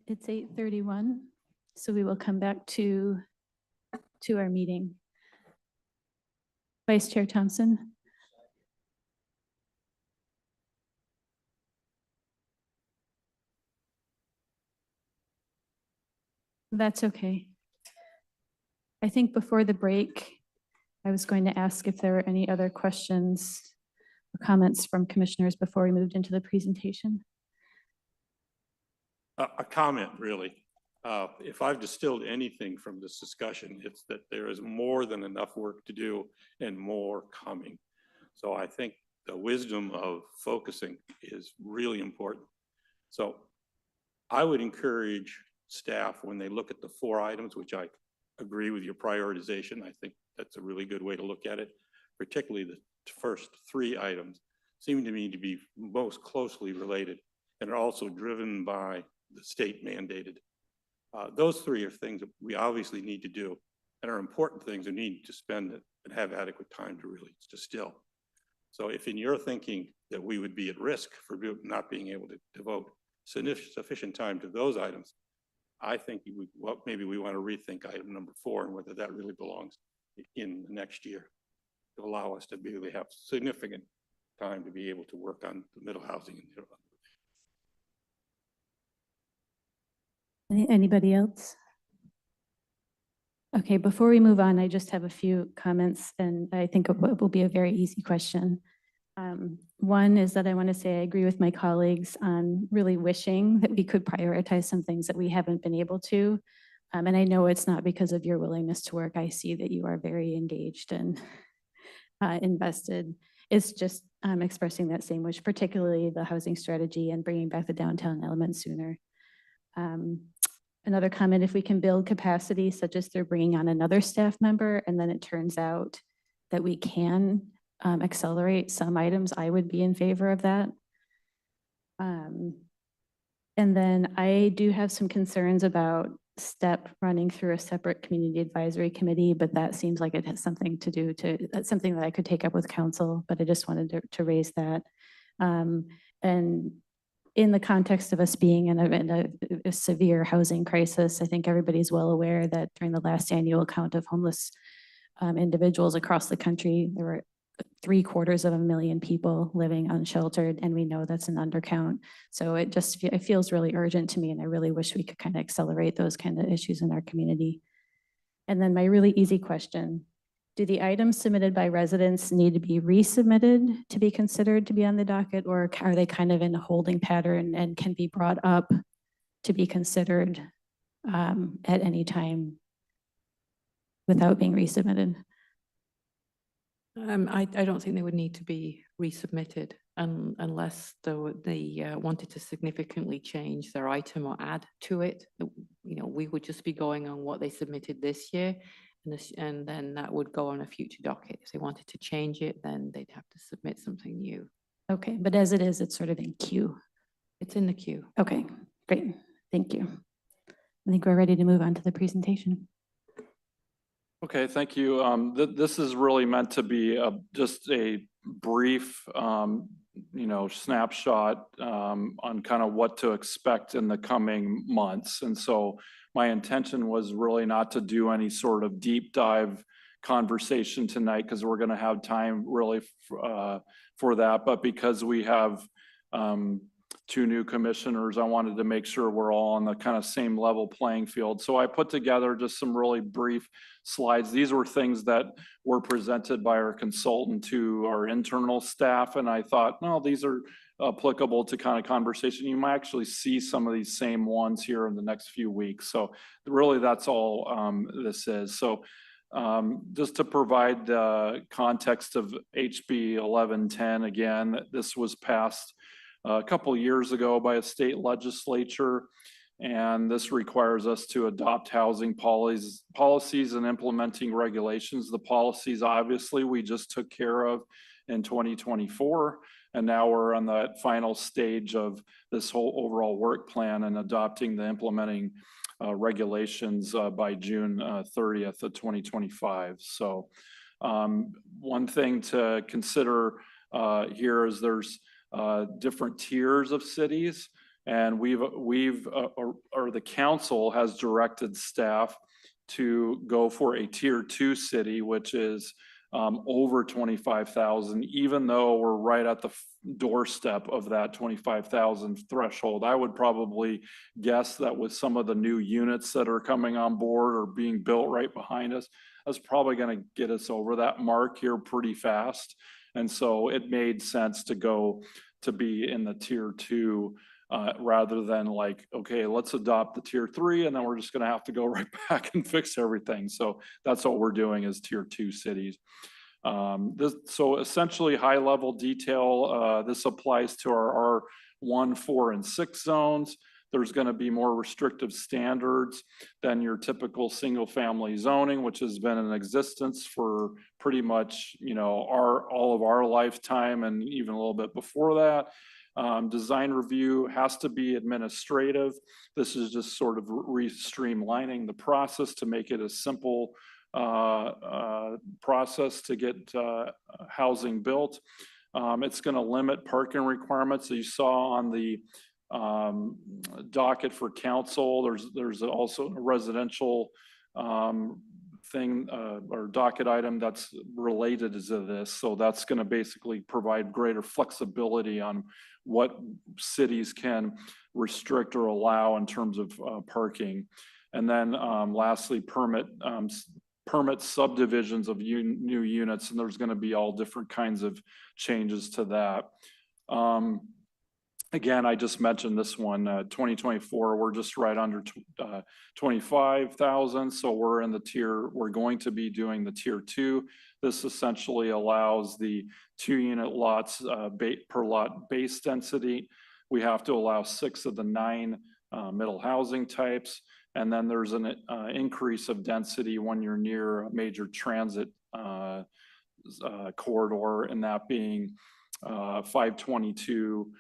It's 8:31, so we will come back to our meeting. Vice Chair Thompson. That's okay. I think before the break, I was going to ask if there were any other questions or comments from commissioners before we moved into the presentation. A comment, really. If I've distilled anything from this discussion, it's that there is more than enough work to do and more coming. So I think the wisdom of focusing is really important. So I would encourage staff, when they look at the 4 items, which I agree with your prioritization, I think that's a really good way to look at it, particularly the first 3 items seem to me to be most closely related and are also driven by the state mandated. Those 3 are things that we obviously need to do and are important things that need to spend and have adequate time to really distill. So if in your thinking that we would be at risk for not being able to devote sufficient time to those items, I think maybe we want to rethink item number 4 and whether that really belongs in the next year to allow us to really have significant time to be able to work on the middle housing. Anybody else? Okay, before we move on, I just have a few comments, and I think it will be a very easy question. One is that I want to say I agree with my colleagues on really wishing that we could prioritize some things that we haven't been able to. And I know it's not because of your willingness to work. I see that you are very engaged and invested. It's just expressing that same wish, particularly the housing strategy and bringing back the downtown element sooner. Another comment, if we can build capacity, such as they're bringing on another staff member, and then it turns out that we can accelerate some items, I would be in favor of that. And then I do have some concerns about STEP running through a separate community advisory committee, but that seems like it has something to do that's something that I could take up with council, but I just wanted to raise that. And in the context of us being in a severe housing crisis, I think everybody's well aware that during the last annual count of homeless individuals across the country, there were 750,000 people living unsheltered, and we know that's an undercount. So it feels really urgent to me, and I really wish we could kind of accelerate those kind of issues in our community. And then my really easy question, do the items submitted by residents need to be resubmitted to be considered to be on the docket, or are they kind of in a holding pattern and can be brought up to be considered at any time without being resubmitted? I don't think they would need to be resubmitted unless they wanted to significantly change their item or add to it. You know, we would just be going on what they submitted this year, and then that would go on a future docket. If they wanted to change it, then they'd have to submit something new. Okay, but as it is, it's sort of in queue. It's in the queue. Okay, great. Thank you. I think we're ready to move on to the presentation. Okay, thank you. This is really meant to be just a brief, snapshot on kind of what to expect in the coming months. And so my intention was really not to do any sort of deep dive conversation tonight, because we're going to have time really for that. But because we have 2 new commissioners, I wanted to make sure we're all on the kind of same level playing field. So I put together just some really brief slides. These were things that were presented by our consultant to our internal staff. And I thought, no, these are applicable to kind of conversation. You might actually see some of these same ones here in the next few weeks. So really that's all this is. So just to provide the context of HB 1110, again, this was passed a couple of years ago by a state legislature, and this requires us to adopt housing policies and implementing regulations. The policies, obviously, we just took care of in 2024, and now we're on that final stage of this whole overall work plan and adopting the implementing regulations by June 30th of 2025. So one thing to consider here is there's different tiers of cities. And or the council has directed staff to go for a tier 2 city, which is over 25,000, even though we're right at the doorstep of that 25,000 threshold. I would probably guess that with some of the new units that are coming on board or being built right behind us, that's probably going to get us over that mark here pretty fast. And so it made sense to go to be in the tier 2 rather than like, okay, let's adopt the tier 3 and then we're just going to have to go right back and fix everything. So that's what we're doing is tier 2 cities. So essentially high level detail, this applies to our R1, 4, and 6 zones. There's going to be more restrictive standards than your typical single family zoning, which has been in existence for pretty much, all of our lifetime and even a little bit before that. Design review has to be administrative. This is just sort of streamlining the process to make it a simple process to get housing built. It's going to limit parking requirements. So you saw on the docket for council, there's also a residential thing or docket item that's related to this. So that's going to basically provide greater flexibility on what cities can restrict or allow in terms of parking. And then lastly, permit subdivisions of new units, and there's going to be all different kinds of changes to that. Again, I just mentioned this one, 2024, we're just right under 25,000. So we're going to be doing the tier 2. This essentially allows the 2-unit lots per lot base density. We have to allow 6 of the 9 middle housing types. And then there's an increase of density when you're near a major transit corridor, and that being 522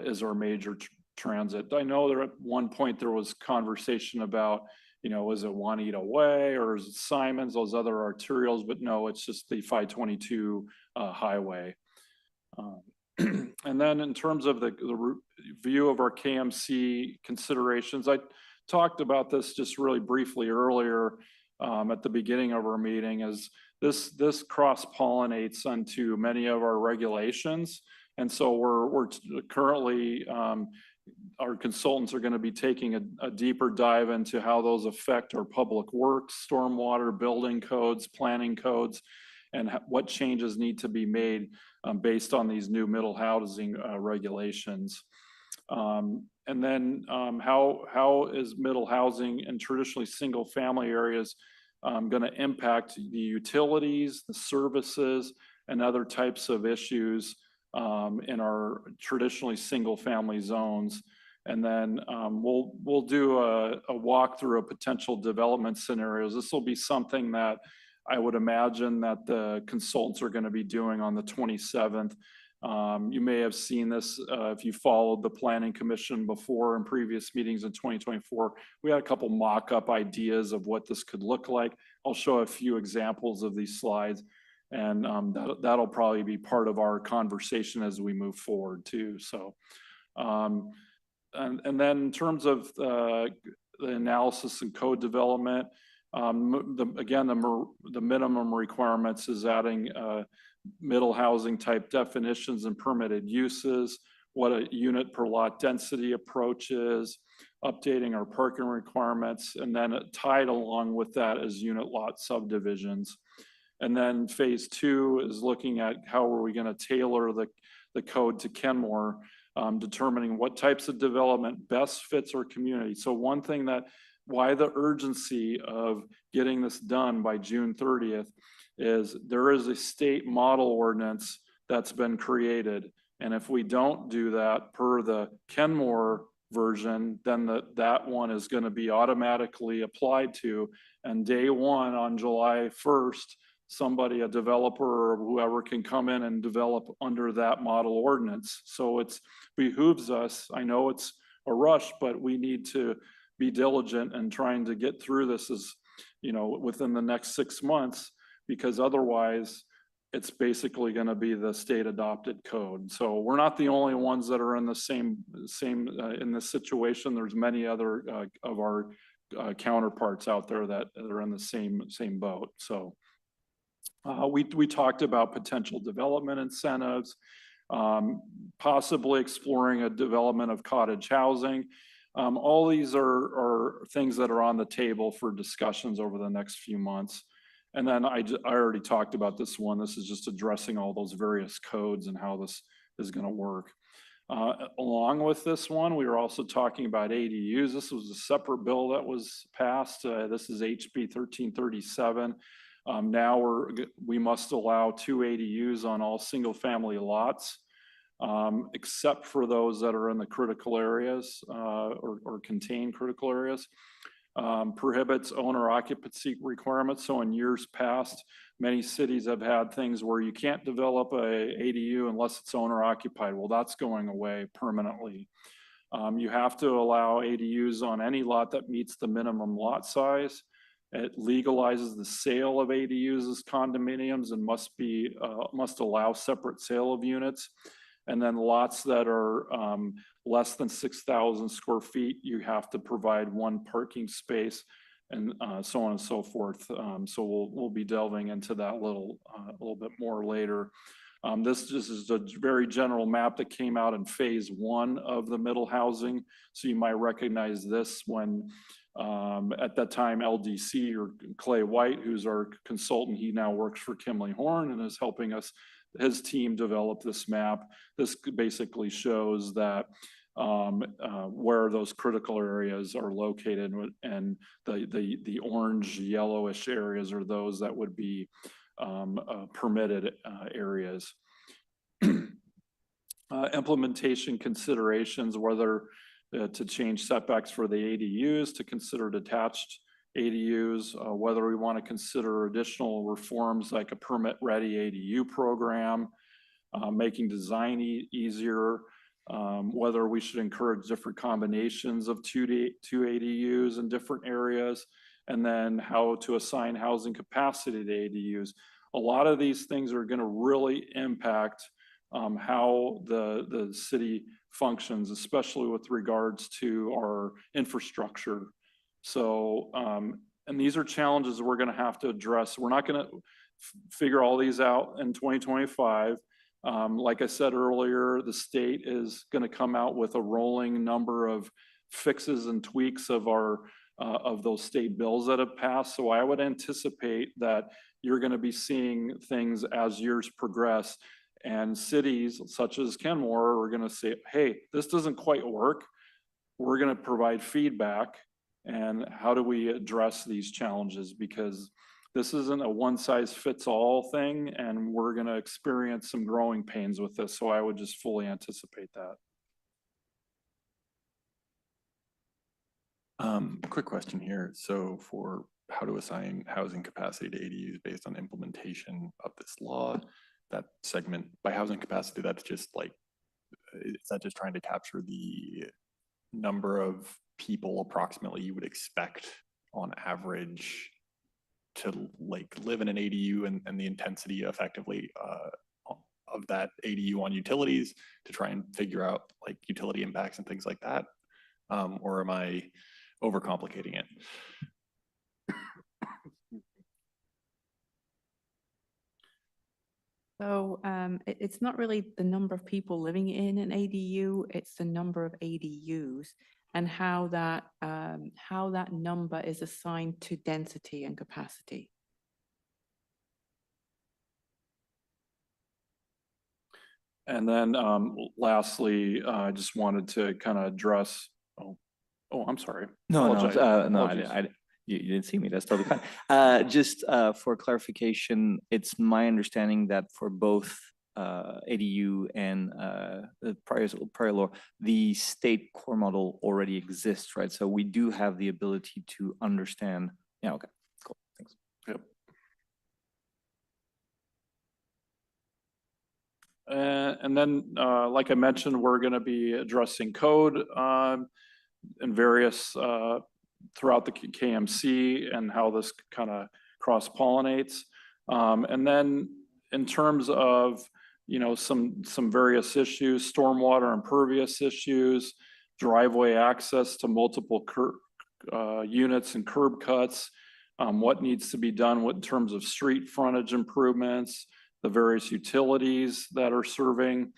is our major transit. I know there at one point there was conversation about, is it Juanita Way or is it Simons, those other arterials, but no, it's just the 522 highway. And then in terms of the view of our KMC considerations, I talked about this just really briefly earlier at the beginning of our meeting, is this cross-pollinates onto many of our regulations. And so we're currently, our consultants are going to be taking a deeper dive into how those affect our public works, stormwater, building codes, planning codes, and what changes need to be made based on these new middle housing regulations. And then how is middle housing and traditionally single family areas going to impact the utilities, the services, and other types of issues in our traditionally single family zones. And then we'll do a walkthrough of potential development scenarios. This will be something that I would imagine that the consultants are going to be doing on the 27th. You may have seen this if you followed the Planning Commission before in previous meetings in 2024. We had a couple mock-up ideas of what this could look like. I'll show a few examples of these slides, and that'll probably be part of our conversation as we move forward too. So, and then in terms of the analysis and code development, again, the minimum requirements is adding middle housing type definitions and permitted uses, what a unit per lot density approach is, updating our parking requirements, and then tied along with that is unit lot subdivisions. And then phase 2 is looking at how are we going to tailor the code to Kenmore, determining what types of development best fits our community. So one thing why the urgency of getting this done by June 30th is there is a state model ordinance that's been created. And if we don't do that per the Kenmore version, then that one is going to be automatically applied to. And day one on July 1st, a developer or whoever can come in and develop under that model ordinance. So it behooves us, I know it's a rush, but we need to be diligent in trying to get through this within the next 6 months, because otherwise it's basically going to be the state adopted code. So we're not the only ones that are in the same in this situation. There's many other of our counterparts out there that are in the same boat. So we talked about potential development incentives, possibly exploring a development of cottage housing. All these are things that are on the table for discussions over the next few months. And then I already talked about this one. This is just addressing all those various codes and how this is going to work. Along with this one, we were also talking about ADUs. This was a separate bill that was passed. This is HB 1337. Now we must allow 2 ADUs on all single family lots, except for those that are in the critical areas or contain critical areas. Prohibits owner occupancy requirements. So in years past, many cities have had things where you can't develop a ADU unless it's owner occupied. Well, that's going away permanently. You have to allow ADUs on any lot that meets the minimum lot size. It legalizes the sale of ADUs as condominiums and must allow separate sale of units. And then lots that are less than 6,000 square feet, you have to provide 1 parking space, and so on and so forth. So we'll be delving into that a little bit more later. This is a very general map that came out in phase 1 of the middle housing. So you might recognize this when at that time LDC or Clay White, who's our consultant, he now works for Kimley Horn and is helping us. His team developed this map. This basically shows that where those critical areas are located, and the orange yellowish areas are those that would be permitted areas. Implementation considerations, whether to change setbacks for the ADUs, to consider detached ADUs, whether we want to consider additional reforms like a permit-ready ADU program, making design easier, whether we should encourage different combinations of two ADUs in different areas, and then how to assign housing capacity to ADUs. A lot of these things are going to really impact how the city functions, especially with regards to our infrastructure. So, and these are challenges we're going to have to address. We're not going to figure all these out in 2025. Like I said earlier, the state is going to come out with a rolling number of fixes and tweaks of those state bills that have passed. So I would anticipate that you're going to be seeing things as years progress, and cities such as Kenmore are going to say, hey, this doesn't quite work. We're going to provide feedback. And how do we address these challenges? Because this isn't a one-size-fits-all thing, and we're going to experience some growing pains with this. So I would just fully anticipate that. Quick question here. So for how to assign housing capacity to ADUs based on implementation of this law, that segment by housing capacity, that's just like, is that just trying to capture the number of people approximately you would expect on average to like live in an ADU, and the intensity effectively of that ADU on utilities to try and figure out like utility impacts and things like that? Or am I overcomplicating it? So it's not really the number of people living in an ADU, it's the number of ADUs and how that number is assigned to density and capacity. And then lastly, I just wanted to kind of address, oh, I'm sorry. No, you didn't see me. That's totally fine. Just for clarification, it's my understanding that for both ADU and the prior law, the state core model already exists, right? So we do have the ability to understand. Yeah, okay, cool, thanks. Yep. And then, like I mentioned, we're going to be addressing code in various throughout the KMC and how this kind of cross-pollinates. And then in terms of, some various issues, stormwater impervious issues, driveway access to multiple units and curb cuts, what needs to be done in terms of street frontage improvements, the various utilities that are serving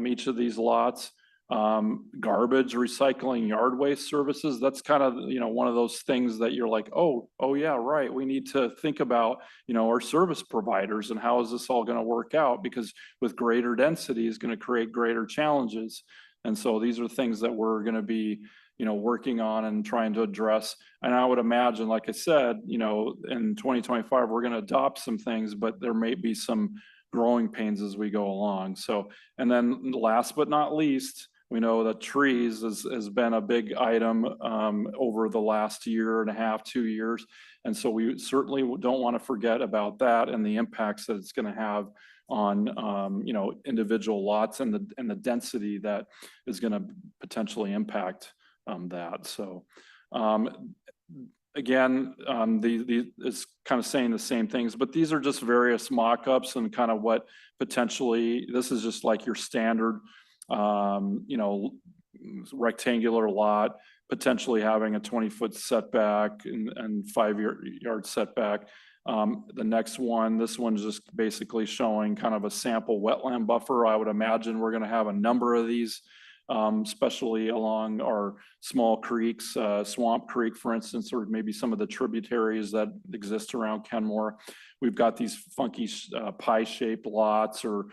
each of these lots, garbage, recycling, yard waste services. That's kind of, one of those things that you're like, oh yeah, right. We need to think about, our service providers and how is this all going to work out? Because with greater density is going to create greater challenges. And so these are things that we're going to be, working on and trying to address. And I would imagine, like I said, in 2025, we're going to adopt some things, but there may be some growing pains as we go along. So, and then last but not least, we know that trees has been a big item over the last year and a half, 2 years. And so we certainly don't want to forget about that and the impacts that it's going to have on, individual lots and the density that is going to potentially impact that. So again, it's kind of saying the same things, but these are just various mock-ups and kind of what potentially, this is just like your standard, rectangular lot, potentially having a 20-foot setback and 5-yard setback. The next one, this one's just basically showing kind of a sample wetland buffer. I would imagine we're going to have a number of these, especially along our small creeks, Swamp Creek, for instance, or maybe some of the tributaries that exist around Kenmore. We've got these funky pie-shaped lots or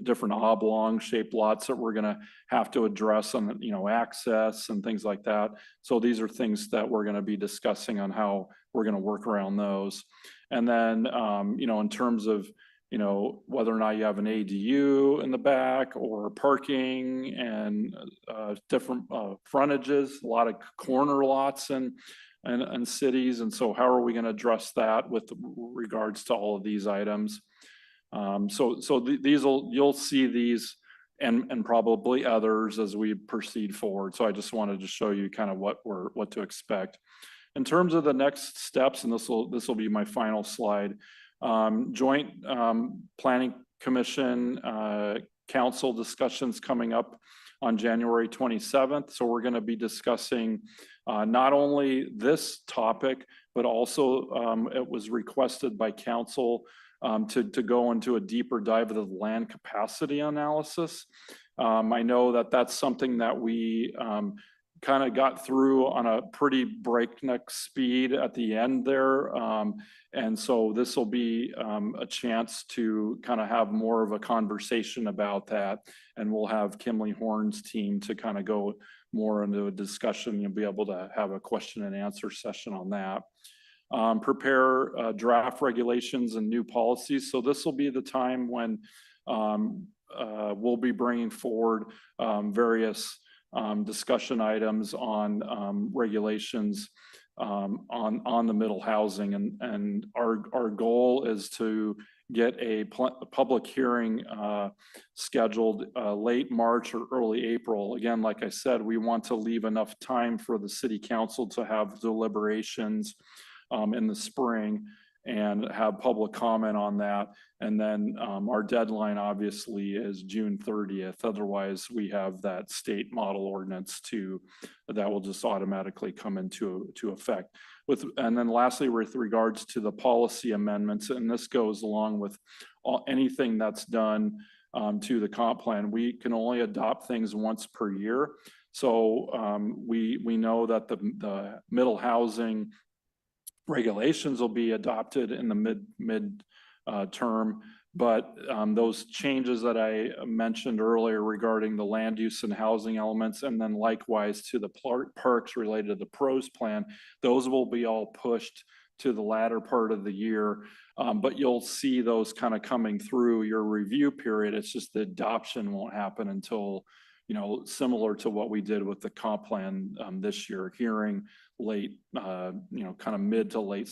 different oblong-shaped lots that we're going to have to address on, access and things like that. So these are things that we're going to be discussing on how we're going to work around those. And then, in terms of, whether or not you have an ADU in the back or parking and different frontages, a lot of corner lots and cities. And so how are we going to address that with regards to all of these items? You'll see these and probably others as we proceed forward. So I just wanted to show you kind of what to expect. In terms of the next steps, and this will be my final slide, joint planning commission council discussions coming up on January 27th. So we're going to be discussing not only this topic, but also it was requested by council to go into a deeper dive of the land capacity analysis. I know that that's something that we kind of got through on a pretty breakneck speed at the end there. And so this will be a chance to kind of have more of a conversation about that. And we'll have Kimley Horn's team to kind of go more into a discussion. You'll be able to have a question and answer session on that. Prepare draft regulations and new policies. So this will be the time when we'll be bringing forward various discussion items on regulations on the middle housing, and our goal is to get a public hearing scheduled late March or early April. Again, like I said, we want to leave enough time for the city council to have deliberations in the spring and have public comment on that. And then our deadline obviously is June 30th. Otherwise, we have that state model ordinance that will just automatically come into effect. And then lastly, with regards to the policy amendments, and this goes along with anything that's done to the comp plan, we can only adopt things once per year. So we know that the middle housing regulations will be adopted in the mid term, but those changes that I mentioned earlier regarding the land use and housing elements, and then likewise to the parks related to the PROS plan, those will be all pushed to the latter part of the year. But you'll see those kind of coming through your review period. It's just the adoption won't happen until, similar to what we did with the comp plan this year, hearing late, kind of mid to late,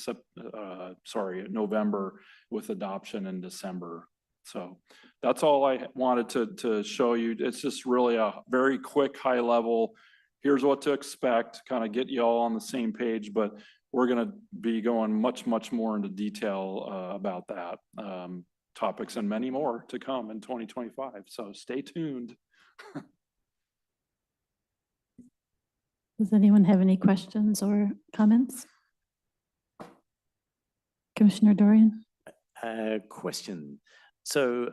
November, with adoption in December. So that's all I wanted to show you. It's just really a very quick, high level, here's what to expect, kind of get you all on the same page, but we're going to be going much more into detail about that topics and many more to come in 2025. So stay tuned. Does anyone have any questions or comments? Commissioner Dorian? Question. So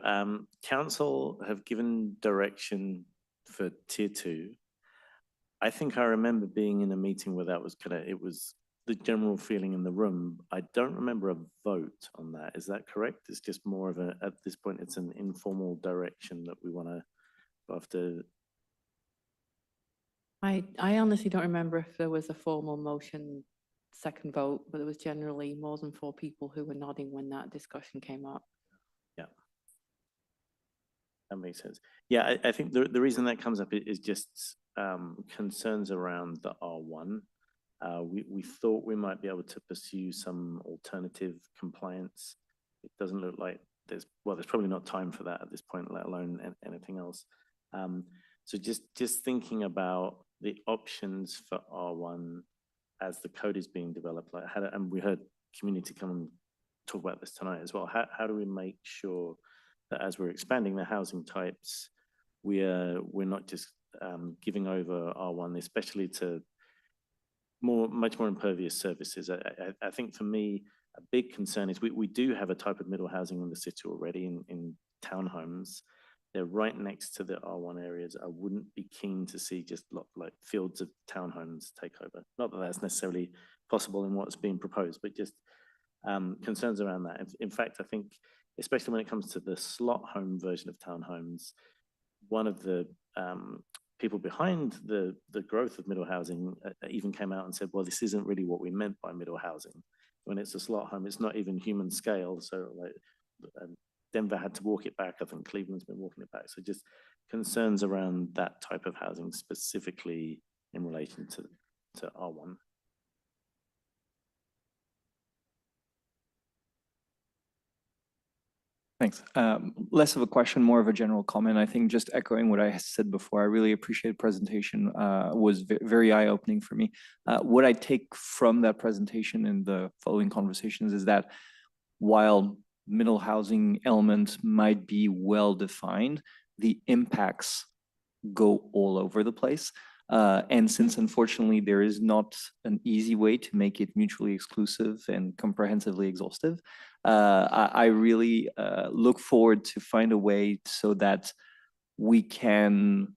council have given direction for tier 2. I think I remember being in a meeting where that was it was the general feeling in the room. I don't remember a vote on that. Is that correct? It's just more of at this point, it's an informal direction that we want to go after. I honestly don't remember if there was a formal motion second vote, but there was generally more than 4 people who were nodding when that discussion came up. Yeah. That makes sense. Yeah, I think the reason that comes up is just concerns around the R1. We thought we might be able to pursue some alternative compliance. It doesn't look like there's probably not time for that at this point, let alone anything else. So just thinking about the options for R1 as the code is being developed, like and we heard community come and talk about this tonight as well. How do we make sure that as we're expanding the housing types, we're not just giving over R1, especially to much more impervious services? I think for me, a big concern is we do have a type of middle housing in the city already in townhomes. They're right next to the R1 areas. I wouldn't be keen to see just like fields of townhomes take over. Not that that's necessarily possible in what's being proposed, but just concerns around that. In fact, I think, especially when it comes to the slot home version of townhomes, one of the people behind the growth of middle housing even came out and said, well, this isn't really what we meant by middle housing. When it's a slot home, it's not even human scale. So like Denver had to walk it back. I think Cleveland's been walking it back. So just concerns around that type of housing specifically in relation to R1. Thanks. Less of a question, more of a general comment. I think just echoing what I said before, I really appreciate the presentation. Was very eye-opening for me. What I take from that presentation in the following conversations is that while middle housing elements might be well-defined, the impacts go all over the place. And since unfortunately there is not an easy way to make it mutually exclusive and comprehensively exhaustive, I really look forward to find a way so that we can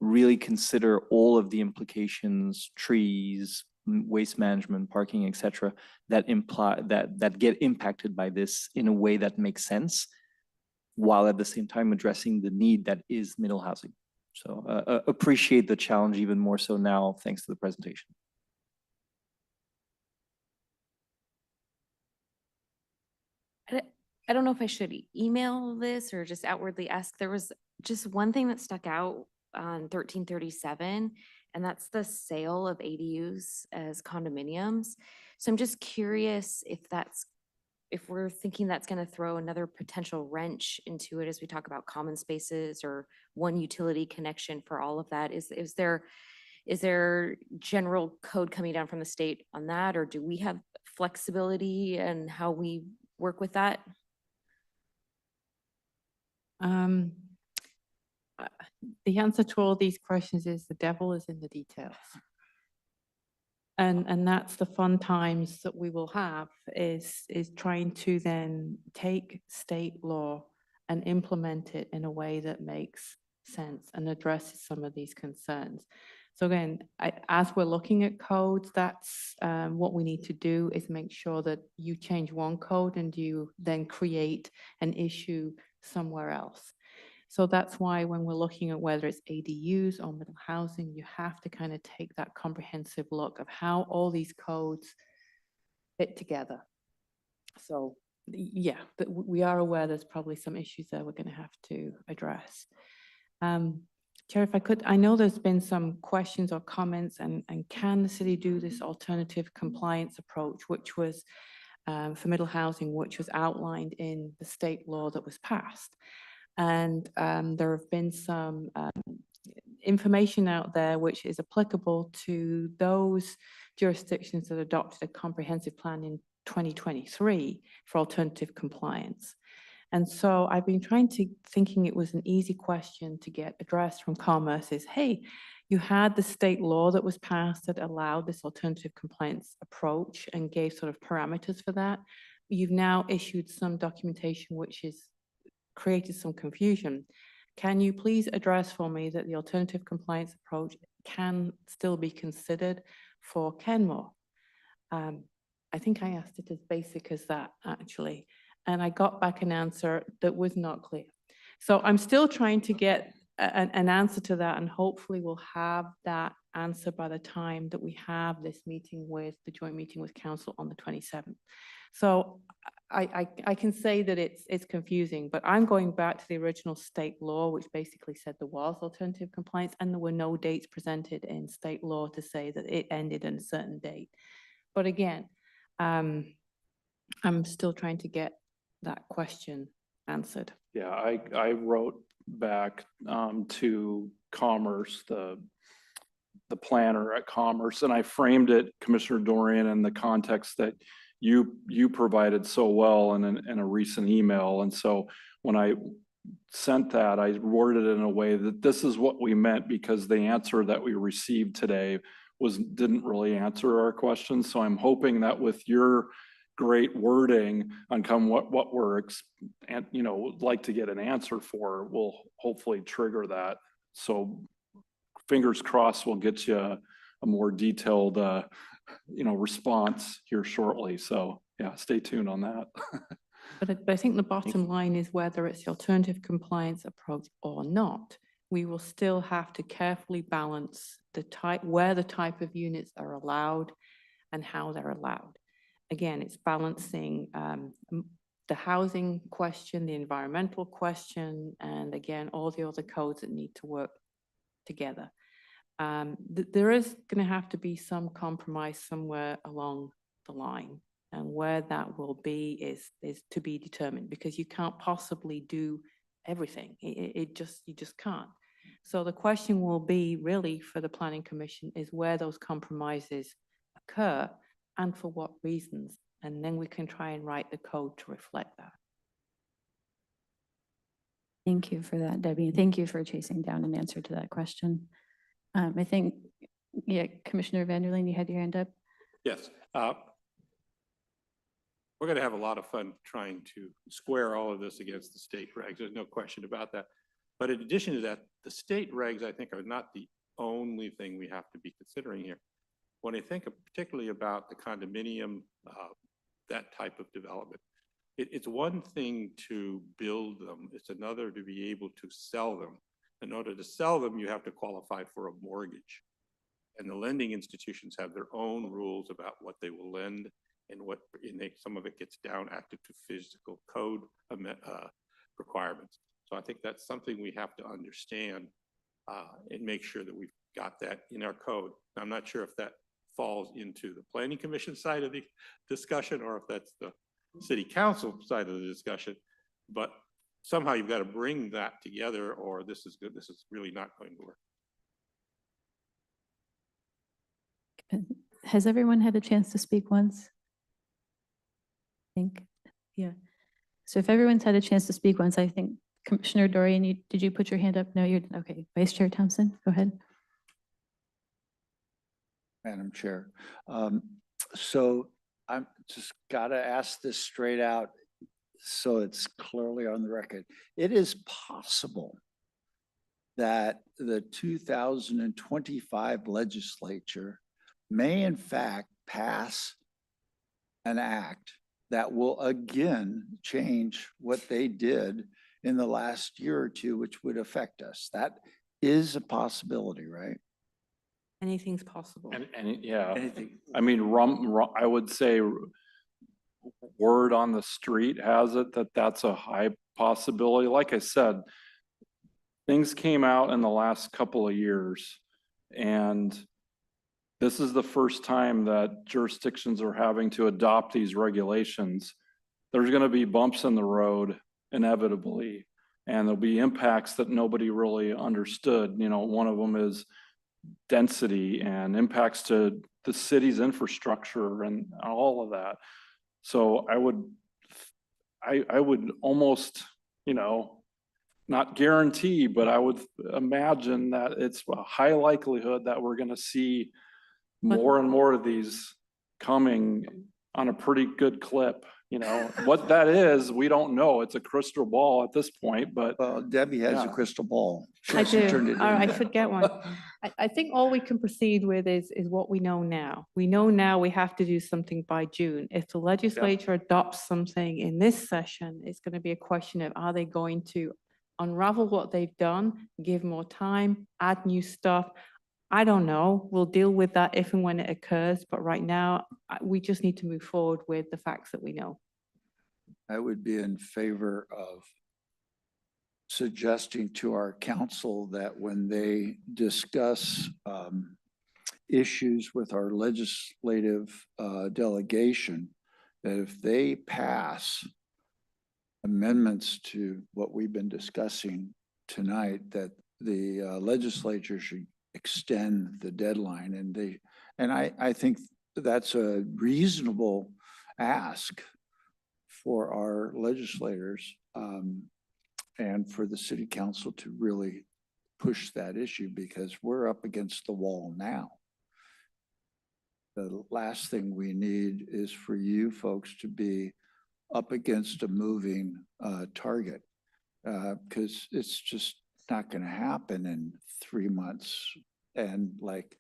really consider all of the implications, trees, waste management, parking, et cetera, that get impacted by this in a way that makes sense, while at the same time addressing the need that is middle housing. So appreciate the challenge even more so now, thanks to the presentation. I don't know if I should email this or just outwardly ask. There was just one thing that stuck out on 1337, and that's the sale of ADUs as condominiums. So I'm just curious if we're thinking that's going to throw another potential wrench into it as we talk about common spaces or one utility connection for all of that. Is there general code coming down from the state on that, or do we have flexibility in how we work with that? The answer to all these questions is the devil is in the details. And that's the fun times that we will have is trying to then take state law and implement it in a way that makes sense and addresses some of these concerns. So again, as we're looking at codes, that's what we need to do is make sure that you change one code and you then create an issue somewhere else. So that's why when we're looking at whether it's ADUs or middle housing, you have to kind of take that comprehensive look of how all these codes fit together. So yeah, but we are aware there's probably some issues there we're going to have to address. Chair, if I could, I know there's been some questions or comments and can the city do this alternative compliance approach, which was for middle housing, which was outlined in the state law that was passed. And there have been some information out there which is applicable to those jurisdictions that adopted a comprehensive plan in 2023 for alternative compliance. And so I've been thinking it was an easy question to get addressed from Commerce is, hey, you had the state law that was passed that allowed this alternative compliance approach and gave sort of parameters for that. You've now issued some documentation which has created some confusion. Can you please address for me that the alternative compliance approach can still be considered for Kenmore? I think I asked it as basic as that, actually, and I got back an answer that was not clear. So I'm still trying to get an answer to that, and hopefully we'll have that answer by the time that we have this meeting with the joint meeting with council on the 27th. So I can say that it's confusing, but I'm going back to the original state law, which basically said there was alternative compliance and there were no dates presented in state law to say that it ended in a certain date. But again, I'm still trying to get that question answered. Yeah, I wrote back to Commerce, the planner at Commerce, and I framed it, Commissioner Dorian, in the context that you provided so well in a recent email. And so when I sent that, I worded it in a way that this is what we meant, because the answer that we received today didn't really answer our questions. So I'm hoping that with your great wording on what we're like to get an answer for, will hopefully trigger that. So fingers crossed, we'll get you a more detailed response here shortly. So yeah, stay tuned on that. But I think the bottom line is whether it's the alternative compliance approach or not, we will still have to carefully balance where the type of units are allowed and how they're allowed. Again, it's balancing the housing question, the environmental question, and again, all the other codes that need to work together. There is going to have to be some compromise somewhere along the line, and where that will be is to be determined, because you can't possibly do everything. You just can't. So the question will be really for the Planning Commission is where those compromises occur and for what reasons, and then we can try and write the code to reflect that. Thank you for that, Debbie. Thank you for chasing down an answer to that question. I think, yeah, Commissioner Vanderleen, you had your hand up. Yes. We're going to have a lot of fun trying to square all of this against the state regs. There's no question about that. But in addition to that, the state regs, I think, are not the only thing we have to be considering here. When I think particularly about the condominium, that type of development, it's one thing to build them. It's another to be able to sell them. In order to sell them, you have to qualify for a mortgage. And the lending institutions have their own rules about what they will lend and some of it gets down active to physical code requirements. So I think that's something we have to understand and make sure that we've got that in our code. I'm not sure if that falls into the Planning Commission side of the discussion or if that's the City Council side of the discussion, but somehow you've got to bring that together or this is good. This is really not going to work. Has everyone had a chance to speak once? I think, yeah. So if everyone's had a chance to speak once, I think Commissioner Dorian, did you put your hand up? No, you're okay. Vice Chair Thompson, go ahead. Madam Chair. So I'm just gotta ask this straight out so it's clearly on the record. It is possible that the 2025 legislature may in fact pass an act that will again change what they did in the last year or two, which would affect us. That is a possibility, right? Anything's possible. And yeah, Anything. I mean, I would say word on the street has it that that's a high possibility. Like I said, things came out in the last couple of years, and this is the first time that jurisdictions are having to adopt these regulations. There's going to be bumps in the road inevitably, and there'll be impacts that nobody really understood. One of them is density and impacts to the city's infrastructure and all of that. So I would almost, you know, not guarantee, but I would imagine that it's a high likelihood that we're gonna see more and more of these coming on a pretty good clip. You know, what that is, we don't know. It's a crystal ball at this point, but Well, Debbie has a Yeah. crystal ball. She I hasn't do. turned it All right, I in yet. should get one. I think all we can proceed with is what we know now. We know now we have to do something by June. If the legislature adopts something in this session, it's going to be a question of, are they going to unravel what they've done, give more time, add new stuff? I don't know. We'll deal with that if and when it occurs, but right now, we just need to move forward with the facts that we know. I would be in favor of suggesting to our council that when they discuss issues with our legislative delegation, that if they pass amendments to what we've been discussing tonight, that the legislature should extend the deadline. And I think that's a reasonable ask for our legislators and for the city council to really push that issue, because we're up against the wall now. The last thing we need is for you folks to be up against a moving target, because it's just not going to happen in 3 months. And like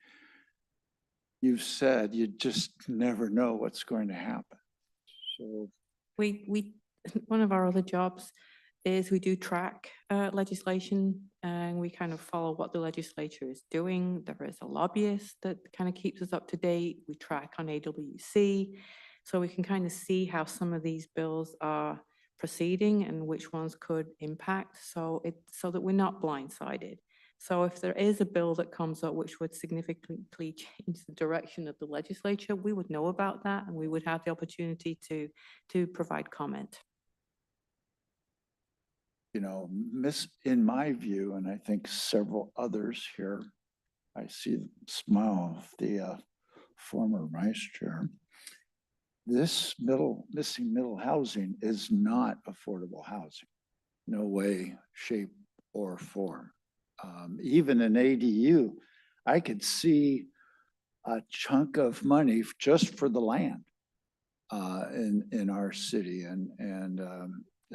you've said, you just never know what's going to happen. So One of our other jobs is we do track legislation, and we kind of follow what the legislature is doing. There is a lobbyist that kind of keeps us up to date. We track on AWC, so we can kind of see how some of these bills are proceeding and which ones could impact, so that we're not blindsided. So if there is a bill that comes up which would significantly change the direction of the legislature, we would know about that, and we would have the opportunity to provide comment. you know, in my view, and I think several others here, I see the smile of the former vice chair. This missing middle housing is not affordable housing. No way, shape, or form. Even an ADU, I could see a chunk of money just for the land in our city. And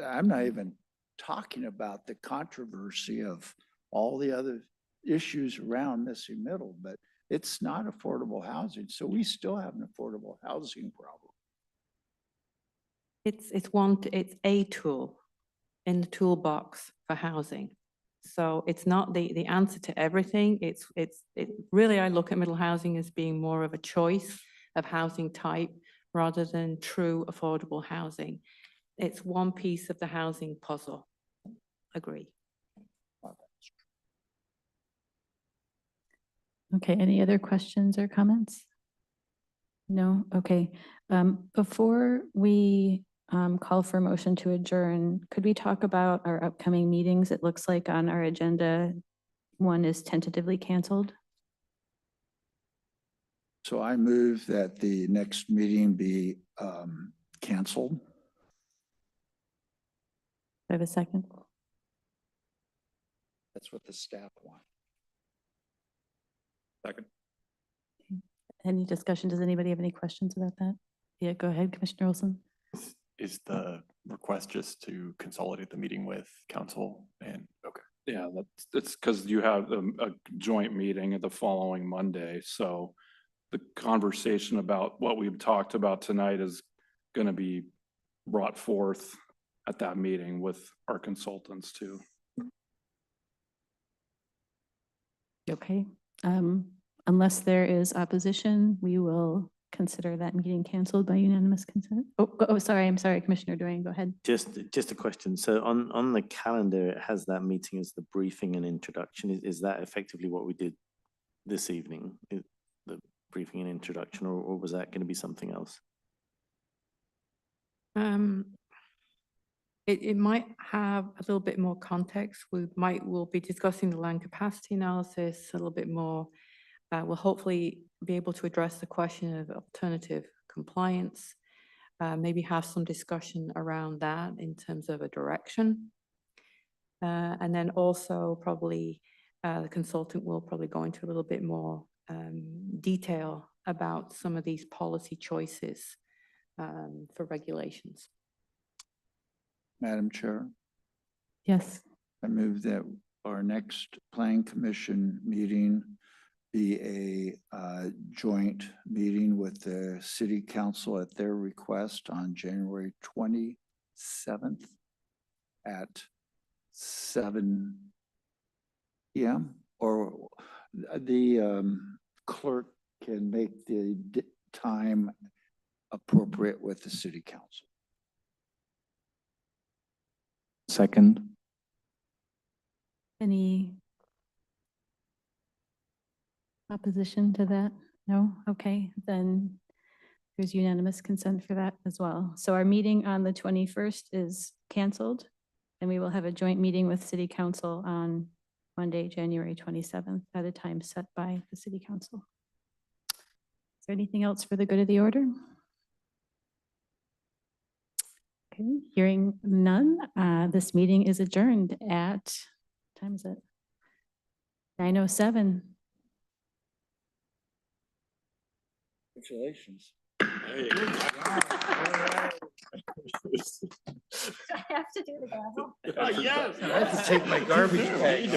I'm not even talking about the controversy of all the other issues around missing middle, but it's not affordable housing. So we still have an affordable housing problem. It's a tool in the toolbox for housing. So it's not the answer to everything. Really, I look at middle housing as being more of a choice of housing type rather than true affordable housing. It's one piece of the housing puzzle. Agree. Okay, any other questions or comments? No? Okay. Before we call for a motion to adjourn, could we talk about our upcoming meetings? It looks like on our agenda, one is tentatively canceled. So I move that the next meeting be canceled. Do I have a second? That's what the staff want. Second. Any discussion? Does anybody have any questions about that? Yeah, go ahead, Commissioner Olson. Is the request just to consolidate the meeting with council and, okay. Yeah, it's because you have a joint meeting the following Monday. So the conversation about what we've talked about tonight is going to be brought forth at that meeting with our consultants too. Okay. Unless there is opposition, we will consider that meeting canceled by unanimous consent. Oh, sorry. I'm sorry, Commissioner Duane, go ahead. Just a question. So on the calendar, it has that meeting as the briefing and introduction. Is that effectively what we did this evening? The briefing and introduction, or was that going to be something else? It might have a little bit more context. We'll be discussing the land capacity analysis a little bit more. We'll hopefully be able to address the question of alternative compliance. maybe have some discussion around that in terms of a direction. And then also probably the consultant will probably go into a little bit more detail about some of these policy choices for regulations. Madam Chair, Yes. I move that our next Plan Commission meeting be a joint meeting with the city council at their request on January 27th at 7 p.m. or the clerk can make the time appropriate with the city council. Second. Any opposition to that? No? Okay, then there's unanimous consent for that as well. So our meeting on the 21st is canceled, and we will have a joint meeting with City Council on Monday, January 27th, at a time set by the City Council. Is there anything else for the good of the order? Okay, hearing none, this meeting is adjourned at, what time is it? 9:07. Congratulations. I have to do the gavel. Yes, I have to take my garbage bag.